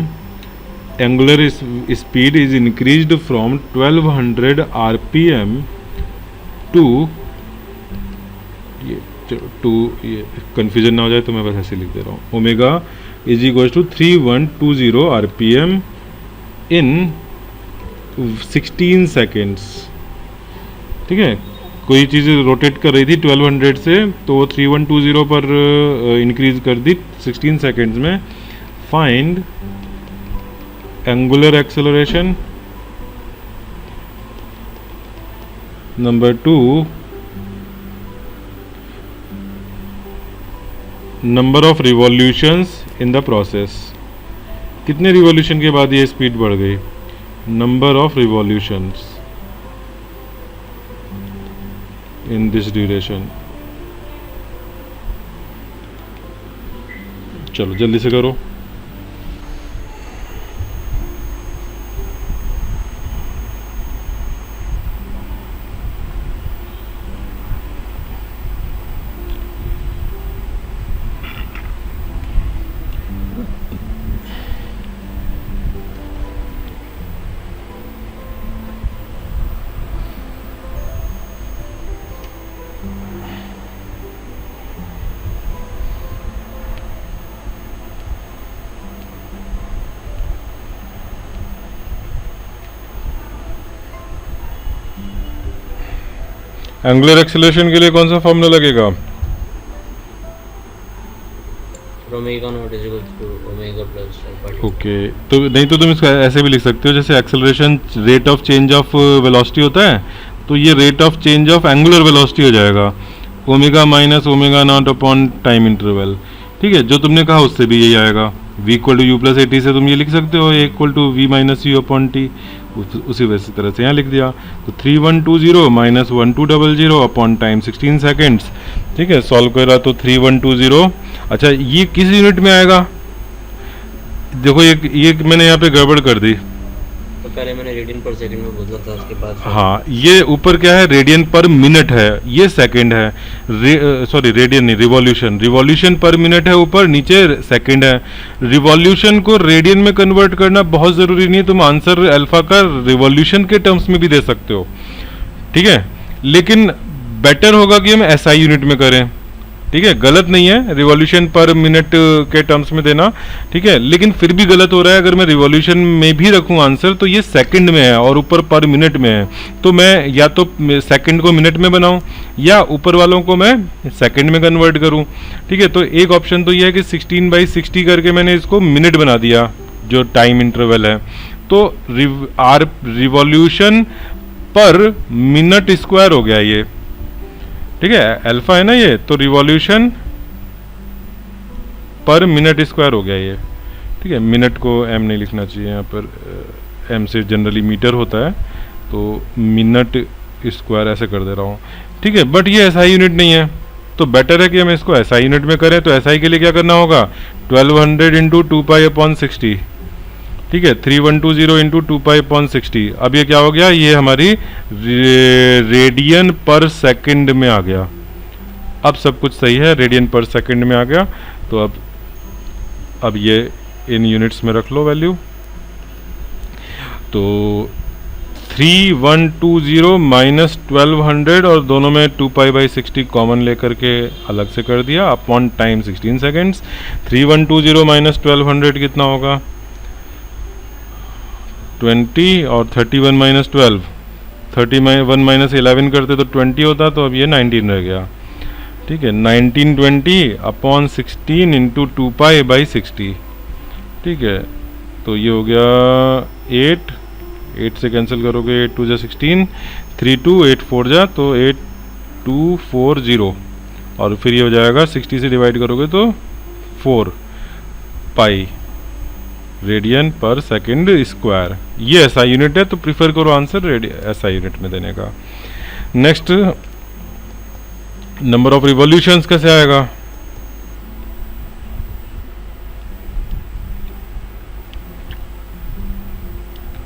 angular speed is increased from 1200 RPM to, ये कंफ्यूजन ना हो जाए तो मैं बस ऐसे लिख दे रहा हूँ, omega is equal to 3120 RPM in 16 seconds, ठीक है। कोई चीज़ रोटेट कर रही थी 1200 से, तो वो 3120 पर इंक्रीज कर दी 16 सेकेंड्स में। Find angular acceleration, number 2 number of revolutions in the process, कितने रिवॉल्यूशन के बाद ये स्पीड बढ़ गई? Number of revolutions in this duration, चलो जल्दी से करो। एंगुलर एक्सेलरेशन के लिए कौन सा फॉर्मूला लगेगा? Omega not is equal to omega plus alpha. Okay, तो नहीं तो तुम इसको ऐसे भी लिख सकते हो, जैसे acceleration rate of change of velocity होता है, तो ये rate of change of angular velocity हो जाएगा omega minus omega not upon time interval. ठीक है, जो तुमने कहा उससे भी यही आएगा। v equal to you plus a t से तुम ये लिख सकते हो a equal to v minus u upon t, उसी वैसे तरह से यहाँ लिख दिया। तो 3120 माइनस 1200 अपॉन टाइम 16 सेकेंड्स। ठीक है, सॉल्व करा तो 3120। अच्छा, ये किस यूनिट में आएगा? देखो ये मैंने यहाँ पे गड़बड़ कर दी। तो पहले मैंने रेडियन पर सेकंड में बोला था, उसके बाद हाँ, ये ऊपर क्या है, रेडियन पर मिनट है, ये सेकंड है। सॉरी, रेडियन नहीं, रिवॉल्यूशन पर मिनट है ऊपर, नीचे सेकंड है। रिवॉल्यूशन को रेडियन में कन्वर्ट करना बहुत ज़रूरी नहीं है, तुम आंसर अल्फा का रिवॉल्यूशन के टर्म्स में भी दे सकते हो। ठीक है, लेकिन बेटर होगा कि हम एसआई यूनिट में करें। ठीक है, गलत नहीं है रिवॉल्यूशन पर मिनट के टर्म्स में देना। ठीक है, लेकिन फिर भी गलत हो रहा है। अगर मैं रिवॉल्यूशन में भी रखूं आंसर तो ये सेकंड में है और ऊपर पर मिनट में है, तो मैं या तो सेकंड को मिनट में बनाऊं या ऊपर वालों को मैं सेकंड में कन्वर्ट करूं। ठीक है, तो एक ऑप्शन तो ये है कि 16/60 करके मैंने इसको मिनट बना दिया, जो टाइम इंटरवल है। तो रिवॉल्यूशन पर मिनट स्क्वायर हो गया ये। ठीक है, अल्फा है ना ये, तो रिवॉल्यूशन पर मिनट स्क्वायर हो गया ये। ठीक है, मिनट को एम नहीं लिखना चाहिए यहाँ पर, एम से जनरली मीटर होता है, तो मिनट स्क्वायर ऐसे कर दे रहा हूँ। ठीक है, बट ये एसआई यूनिट नहीं है, तो बेटर है कि हम इसको एसआई यूनिट में करें। तो एसआई के लिए क्या करना होगा, 1200 इंटू 2π/60। ठीक है, 3120 इंटू 2π/60। अब ये क्या हो गया, ये हमारी रेडियन पर सेकंड में आ गया। अब सब कुछ सही है, रेडियन पर सेकंड में आ गया। तो अब ये इन यूनिट्स में रख लो वैल्यू। तो 3120 माइनस 1200 और दोनों में 2π/60 कॉमन लेकर के अलग से कर दिया, अपॉन टाइम 16 सेकेंड्स। 3120 माइनस 1200 कितना होगा, 20, और 31 माइनस 12, 31 माइनस 11 करते तो 20 होता, तो अब ये 19 रह गया। ठीक है, 1920 अपॉन 16 इंटू 2π/60। ठीक है, तो ये हो गया 8 से कैंसिल करोगे, 8 2 जा 16, 3 2 8 4 जा, तो 8240, और फिर ये हो जाएगा 60 से डिवाइड करोगे तो 4 पाई रेडियन पर सेकंड स्क्वायर। ये ऐसा यूनिट है, तो प्रीफर करो आंसर ऐसा यूनिट में देने का। नेक्स्ट, नंबर ऑफ रिवॉल्यूशंस कैसे आएगा?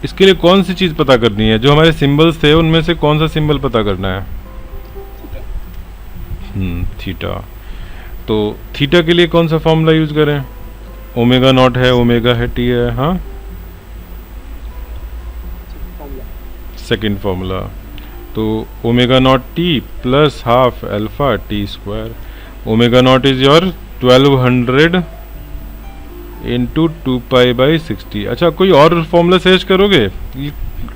इसके लिए कौन सी चीज पता करनी है? जो हमारे सिंबल्स थे उनमें से कौन सा सिंबल पता करना है? थीटा। तो थीटा के लिए कौन सा फॉर्मूला यूज करें? ओमेगा नॉट है, ओमेगा है, टी है। हाँ, सेकंड फॉर्मूला। तो omega not T plus half alpha T square. Omega not is your 1200 into 2π/60। अच्छा, कोई और फॉर्मूला सर्च करोगे?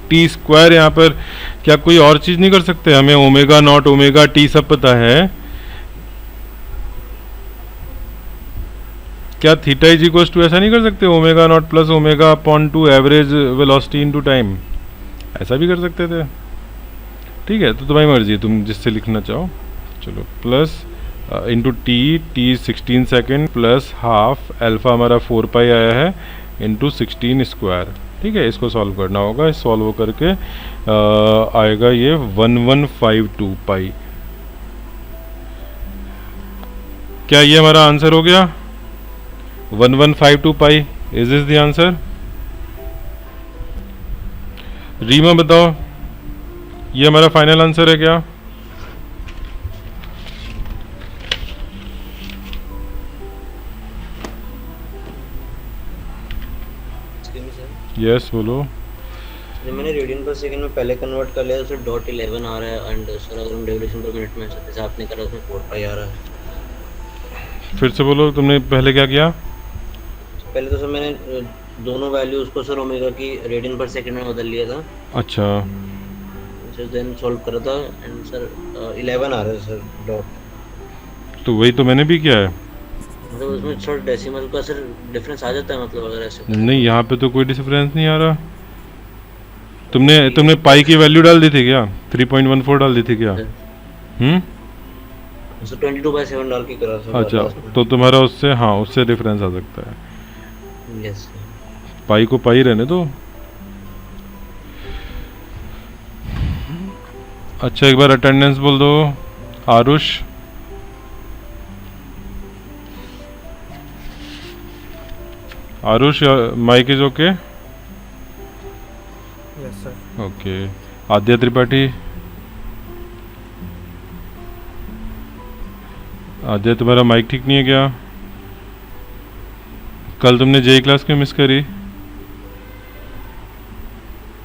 टी स्क्वायर यहाँ पर क्या कोई और चीज़ नहीं कर सकते? हमें ओमेगा नॉट ओमेगा टी सब पता है, क्या थीटा इज इक्वल टू ऐसा नहीं कर सकते, omega naught plus omega upon 2 average velocity into time? ऐसा भी कर सकते थे। ठीक है, तो तुम्हारी मर्जी है, तुम जिससे लिखना चाहो। चलो, plus into T 16 second plus half alpha हमारा 4π आया है इंटू 16 स्क्वायर। ठीक है, इसको सॉल्व करना होगा। सॉल्व करके आएगा ये 1152 पाई। क्या ये हमारा आंसर हो गया? 1152 pi. Is this the answer? Rima बताओ, ये हमारा फाइनल आंसर है क्या? यस बोलो। जब मैंने रेडियन पर सेकंड में पहले कन्वर्ट कर लिया तो सर डॉट 11 आ रहा है, एंड सर अगर हम रेवोल्यूशन पर मिनट में जैसे आपने करा उसमें 4 पाई आ रहा है। फिर से बोलो, तुमने पहले क्या किया? पहले तो सर मैंने दोनों वैल्यूज को सर ओमेगा की रेडियन पर सेकंड में बदल लिया था, अच्छा, सर देन सॉल्व करा था, एंड सर 11 आ रहा है सर डॉट। तो वही तो मैंने भी किया है। मतलब उसमें सर डेसिमल का सर डिफरेंस आ जाता है, मतलब अगर ऐसे करें। नहीं, यहाँ पे तो कोई डिफरेंस नहीं आ रहा। तुमने पाई की वैल्यू डाल दी थी क्या? 3.14 डाल दी थी क्या? सर 22/7 डाल के करा सर। अच्छा, तो तुम्हारा उससे, हाँ, उससे डिफरेंस आ सकता है। यस पाई को पाई रहने दो। अच्छा, एक बार अटेंडेंस बोल दो। Aarush, Aarush, mike is okay? Yes sir. Okay. Aadya Tripathi, Aadya तुम्हारा माइक ठीक नहीं है क्या? कल तुमने जेई क्लास क्यों मिस करी?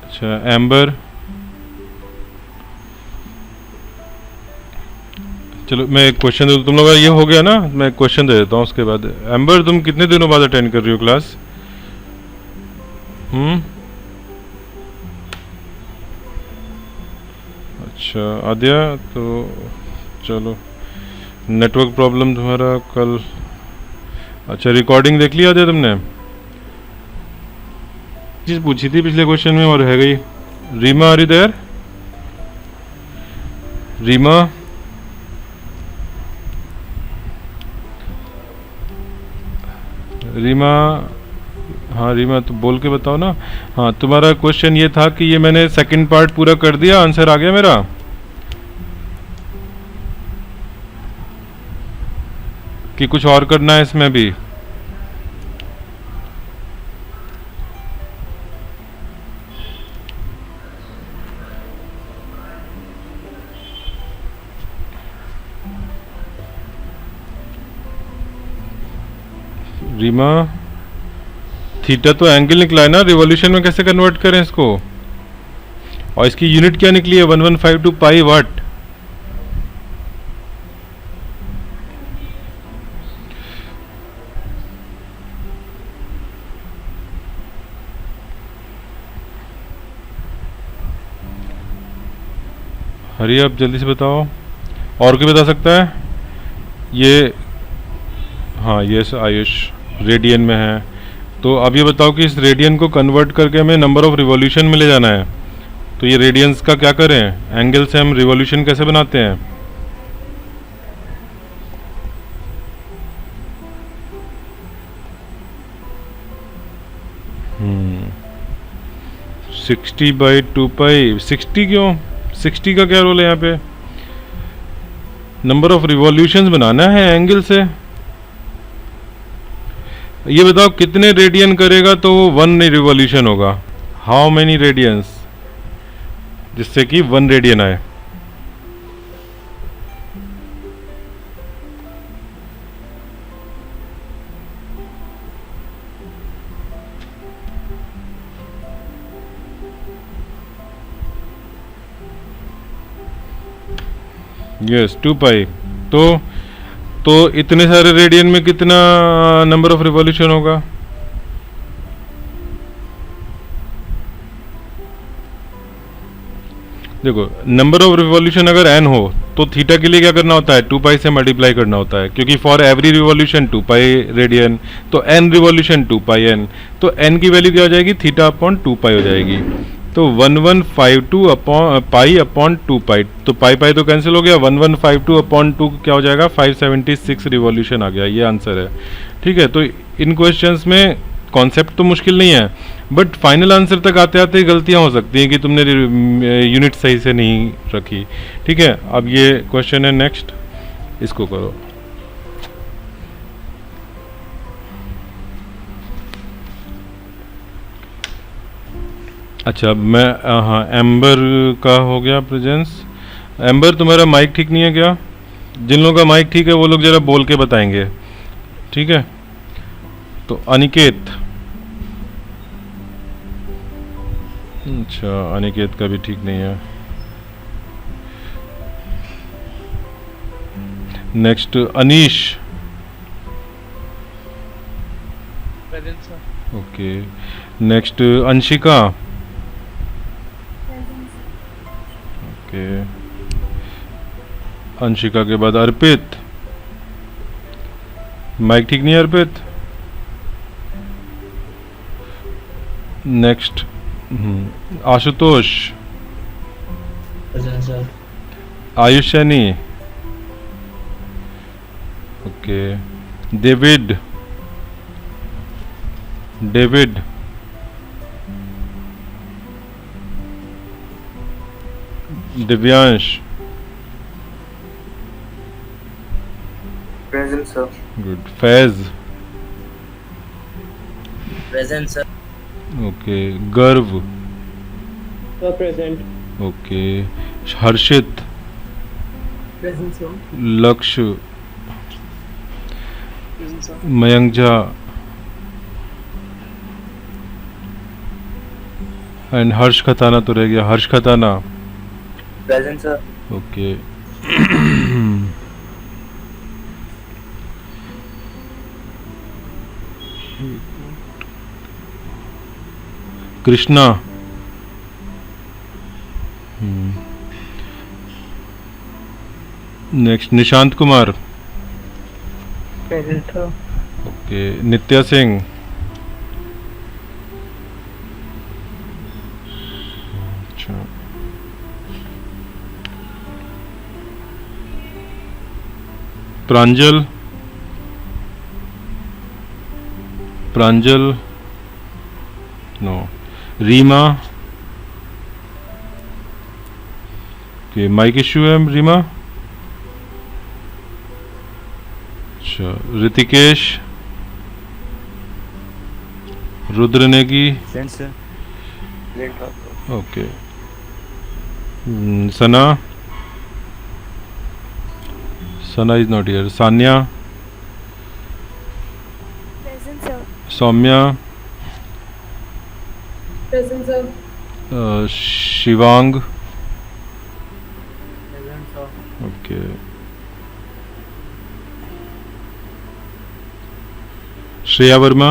अच्छा, एम्बर, चलो मैं एक क्वेश्चन दे, तुम लोग का ये हो गया ना, मैं क्वेश्चन दे देता हूँ उसके बाद। एम्बर, तुम कितने दिनों बाद अटेंड कर रही हो क्लास? अच्छा आद्या, तो चलो, नेटवर्क प्रॉब्लम तुम्हारा कल। अच्छा, रिकॉर्डिंग देख लिया आद्या तुमने? चीज़ पूछी थी पिछले क्वेश्चन में और है गई। Reema, are you there? Reema, Reema, हाँ रीमा, तो बोल के बताओ ना। हाँ, तुम्हारा क्वेश्चन ये था कि ये मैंने सेकंड पार्ट पूरा कर दिया, आंसर आ गया मेरा? कि कुछ और करना है इसमें भी? रीमा, थीटा तो एंगल निकला है ना, रिवॉल्यूशन में कैसे कन्वर्ट करें इसको? और इसकी यूनिट क्या निकली है? 1152 पाई वाट। हरी, आप जल्दी से बताओ। और कोई बता सकता है? ये, हाँ, ये आयुष रेडियन में है। तो अब ये बताओ कि इस रेडियन को कन्वर्ट करके हमें नंबर ऑफ रिवॉल्यूशन में ले जाना है, तो ये रेडियंस का क्या करें? एंगल से हम रिवॉल्यूशन कैसे बनाते हैं? हम्म, 60/2 पाई। 60 क्यों? 60 का क्या रोल है यहाँ पे? नंबर ऑफ रिवॉल्यूशंस बनाना है एंगल से। ये बताओ कितने रेडियन करेगा तो वो 1 रिवॉल्यूशन होगा? हाउ मेनी रेडियंस, जिससे कि 1 रेडियन आए? यस, 2 पाई। तो इतने सारे रेडियन में कितना नंबर ऑफ रिवॉल्यूशन होगा? देखो, नंबर ऑफ रिवॉल्यूशन अगर n हो तो थीटा के लिए क्या करना होता है? 2 पाई से मल्टीप्लाई करना होता है, क्योंकि for every revolution 2 pi radian, तो n रिवॉल्यूशन 2 पाई n, तो n की वैल्यू क्या हो जाएगी? थीटा अपॉन 2 पाई हो जाएगी। तो 1152 अपॉन पाई अपॉन 2 पाई, तो पाई पाई तो कैंसिल हो गया। 1152 अपॉन 2 क्या हो जाएगा? 576 रिवॉल्यूशन आ गया। ये आंसर है। ठीक है, तो इन क्वेश्चंस में कॉन्सेप्ट तो मुश्किल नहीं है, बट फाइनल आंसर तक आते आते गलतियां हो सकती हैं कि तुमने यूनिट सही से नहीं रखी। ठीक है, अब ये क्वेश्चन है नेक्स्ट, इसको करो। अच्छा मैं हाँ एम्बर का हो गया प्रेजेंस। एम्बर तुम्हारा माइक ठीक नहीं है क्या? जिन लोगों का माइक ठीक है वो लोग ज़रा बोल के बताएंगे, ठीक है? तो अनिकेत, अच्छा अनिकेत का भी ठीक नहीं है। Next Anish, present sir. Okay. Next Anshika, okay. Anshika के बाद अर्पित, माइक ठीक नहीं है Arpit. Next Ashutosh, present sir. Ayush Saini, okay. David, David, Divyansh, present sir. Good. Faiz, present sir. Okay. Garv, present. Okay. Harshit, present sir. Lakshya, present sir. Mayank Jha and Harsh Khatana तो रह गया। Harsh Khatana, present sir. Okay. Krishna, next Nishant Kumar, present sir. Okay. Nitya Singh, अच्छा। प्रांजल, Pranjal no. Rima, okay. Mike issue है रीमा, अच्छा। Hritikesh, Rudra Negi, present sir. Okay. Sana, Sana is not here. Sanya, present sir. Saumya, present sir. Shivang, present sir. Okay. Shreya Verma,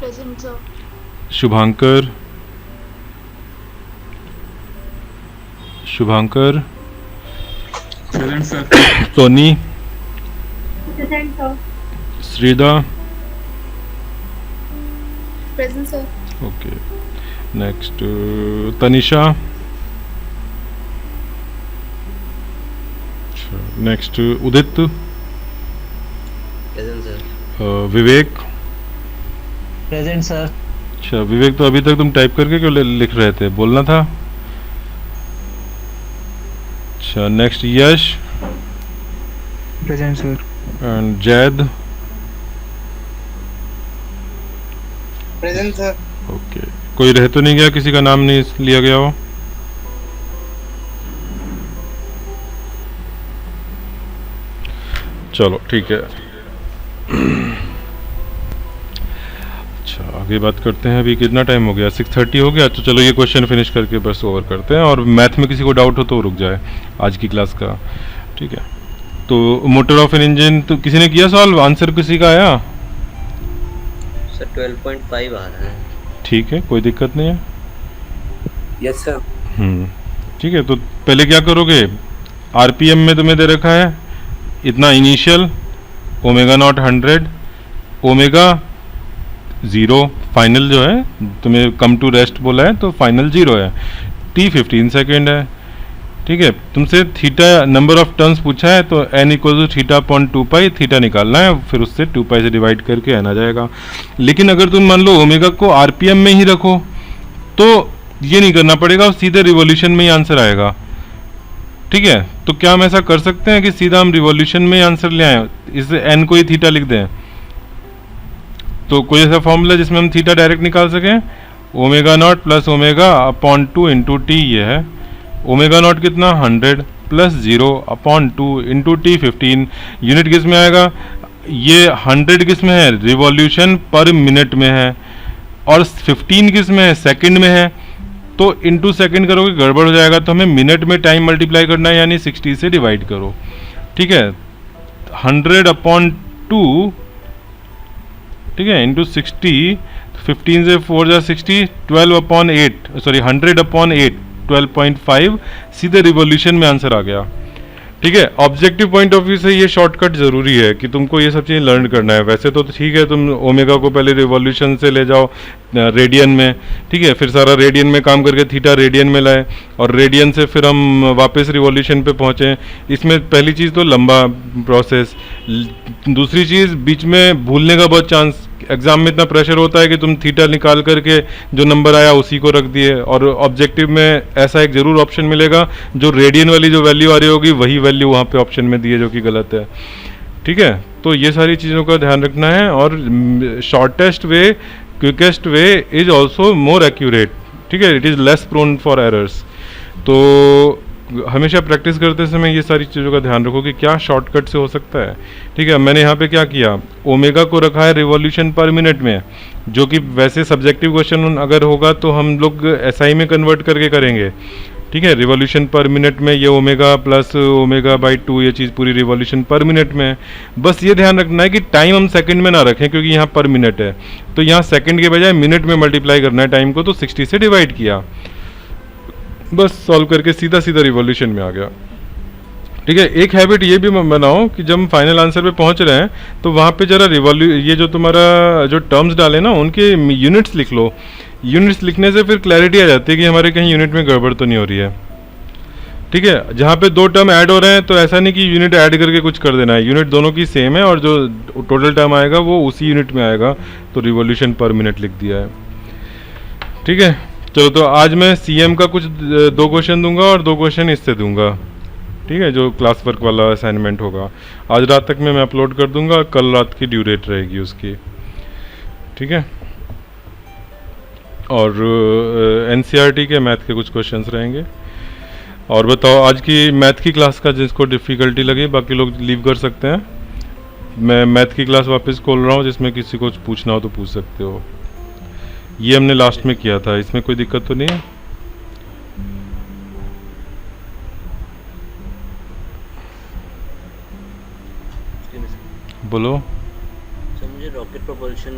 present sir. Shubhankar, Shubhankar, present sir. Soni, present sir. Shrida, present sir. Okay. Next Tanisha, अच्छा। Next Udit, present sir. Vivek, present sir. अच्छा। विवेक तो अभी तक तुम type करके क्यों लिख रहे थे? बोलना था। अच्छा। Next Yash present sir. And Zaid, present sir. Okay. कोई रह तो नहीं गया, किसी का नाम नहीं लिया गया हो? चलो ठीक है। अच्छा आगे बात करते हैं। अभी कितना टाइम हो गया? 6:30 हो गया। तो चलो ये क्वेश्चन फिनिश करके बस ओवर करते हैं, और मैथ में किसी को डाउट हो तो रुक जाए आज की क्लास का, ठीक है? तो मोटर ऑफ एन इंजन, तो किसी ने किया सॉल्व? आंसर किसी का आया? सर 12.5 आ रहा है। ठीक है, कोई दिक्कत नहीं है। Yes sir. ठीक है। तो पहले क्या करोगे? आरपीएम में तुम्हें दे रखा है इतना initial, omega naught 100, omega 0, final जो है तुम्हें कम टू रेस्ट बोला है तो फाइनल 0 है, टी 15 सेकेंड है, ठीक है? तुमसे थीटा नंबर ऑफ टर्न्स पूछा है तो n equal to theta upon 2 theta निकालना है, फिर उससे 2 से डिवाइड करके n आ जाएगा। लेकिन अगर तुम मान लो ओमेगा को आरपीएम में ही रखो तो ये नहीं करना पड़ेगा, सीधे रिवॉल्यूशन में ही आंसर आएगा, ठीक है? तो क्या हम ऐसा कर सकते हैं कि सीधा हम रिवॉल्यूशन में ही आंसर ले आए, इससे n को ही थीटा लिख दें? तो कोई ऐसा फॉर्मूला जिसमें हम थीटा डायरेक्ट निकाल सकें? Omega naught plus omega upon 2 into T ये है। ओमेगा नॉट कितना 100 plus 0 upon 2 into T 15। Unit किस में आएगा? ये 100 किस में है? रिवॉल्यूशन पर मिनट में है, और 15 किस में है? सेकंड में है। तो इंटू सेकंड करोगे गड़बड़ हो जाएगा, तो हमें मिनट में टाइम मल्टीप्लाई करना है, यानी 60 से डिवाइड करो। ठीक है, 100 अपॉन 2, ठीक है, इंटू 60, 15 से 4 जा 60, 12 अपॉन 8, सॉरी 100 अपॉन 8, 12.5, सीधे रिवॉल्यूशन में आंसर आ गया। ठीक है, ऑब्जेक्टिव पॉइंट ऑफ व्यू से ये शॉर्टकट जरूरी है कि तुमको ये सब चीज़ें लर्न करना है। वैसे तो ठीक है, तुम ओमेगा को पहले रिवॉल्यूशन से ले जाओ रेडियन में, ठीक है, फिर सारा रेडियन में काम करके थीटा रेडियन में लाए, और रेडियन से फिर हम वापस रिवॉल्यूशन पे पहुँचे। इसमें पहली चीज़ तो लंबा प्रोसेस, दूसरी चीज़ बीच में भूलने का बहुत चांस। एग्जाम में इतना प्रेशर होता है कि तुम थीटा निकाल करके जो नंबर आया उसी को रख दिए, और ऑब्जेक्टिव में ऐसा एक जरूर ऑप्शन मिलेगा जो रेडियन वाली जो वैल्यू आ रही होगी वही वैल्यू वहाँ पे ऑप्शन में दी है, जो कि गलत है। ठीक है, तो ये सारी चीज़ों का ध्यान रखना है, और shortest way, quickest way is also more accurate. ठीक है, it is less prone for errors. तो हमेशा प्रैक्टिस करते समय ये सारी चीज़ों का ध्यान रखो कि क्या शॉर्टकट से हो सकता है। ठीक है, मैंने यहाँ पे क्या किया, ओमेगा को रखा है रिवॉल्यूशन पर मिनट में, जो कि वैसे सब्जेक्टिव क्वेश्चन अगर होगा तो हम लोग एसआई में कन्वर्ट करके करेंगे। ठीक है, रिवॉल्यूशन पर मिनट में ये ओमेगा प्लस ओमेगा बाई 2 ये चीज़ पूरी रिवॉल्यूशन पर मिनट में है। बस ये ध्यान रखना है कि टाइम हम सेकंड में ना रखें, क्योंकि यहाँ पर मिनट है, तो यहाँ सेकंड के बजाय मिनट में मल्टीप्लाई करना है टाइम को, तो 60 से डिवाइड किया, बस सॉल्व करके सीधा सीधा रिवॉल्यूशन में आ गया। ठीक है, एक हैबिट ये भी बनाओ कि जब हम फाइनल आंसर पे पहुंच रहे हैं तो वहाँ पे जरा ये जो तुम्हारा जो टर्म्स डाले ना उनके यूनिट्स लिख लो। यूनिट्स लिखने से फिर क्लैरिटी आ जाती है कि हमारे कहीं यूनिट में गड़बड़ तो नहीं हो रही है। ठीक है, जहाँ पे 2 टर्म ऐड हो रहे हैं तो ऐसा नहीं कि यूनिट ऐड करके कुछ कर देना है, यूनिट दोनों की सेम है, और जो टोटल टर्म आएगा वो उसी यूनिट में आएगा, तो रिवॉल्यूशन पर मिनट लिख दिया है। ठीक है, चलो, तो आज मैं सीएम का कुछ 2 क्वेश्चन दूंगा और 2 क्वेश्चन इससे दूंगा। ठीक है, जो क्लास वर्क वाला असाइनमेंट होगा आज रात तक में मैं अपलोड कर दूंगा, कल रात की ड्यू डेट रहेगी उसकी। ठीक है, और एनसीईआरटी के मैथ के कुछ क्वेश्चंस रहेंगे। और बताओ, आज की मैथ की क्लास का जिसको डिफ़िकल्टी लगे बाकी लोग लीव कर सकते हैं। मैं मैथ की क्लास वापस खोल रहा हूँ, जिसमें किसी को पूछना हो तो पूछ सकते हो। ये हमने लास्ट में किया था, इसमें कोई दिक्कत तो नहीं है? बोलो। सर मुझे रॉकेट प्रोपल्शन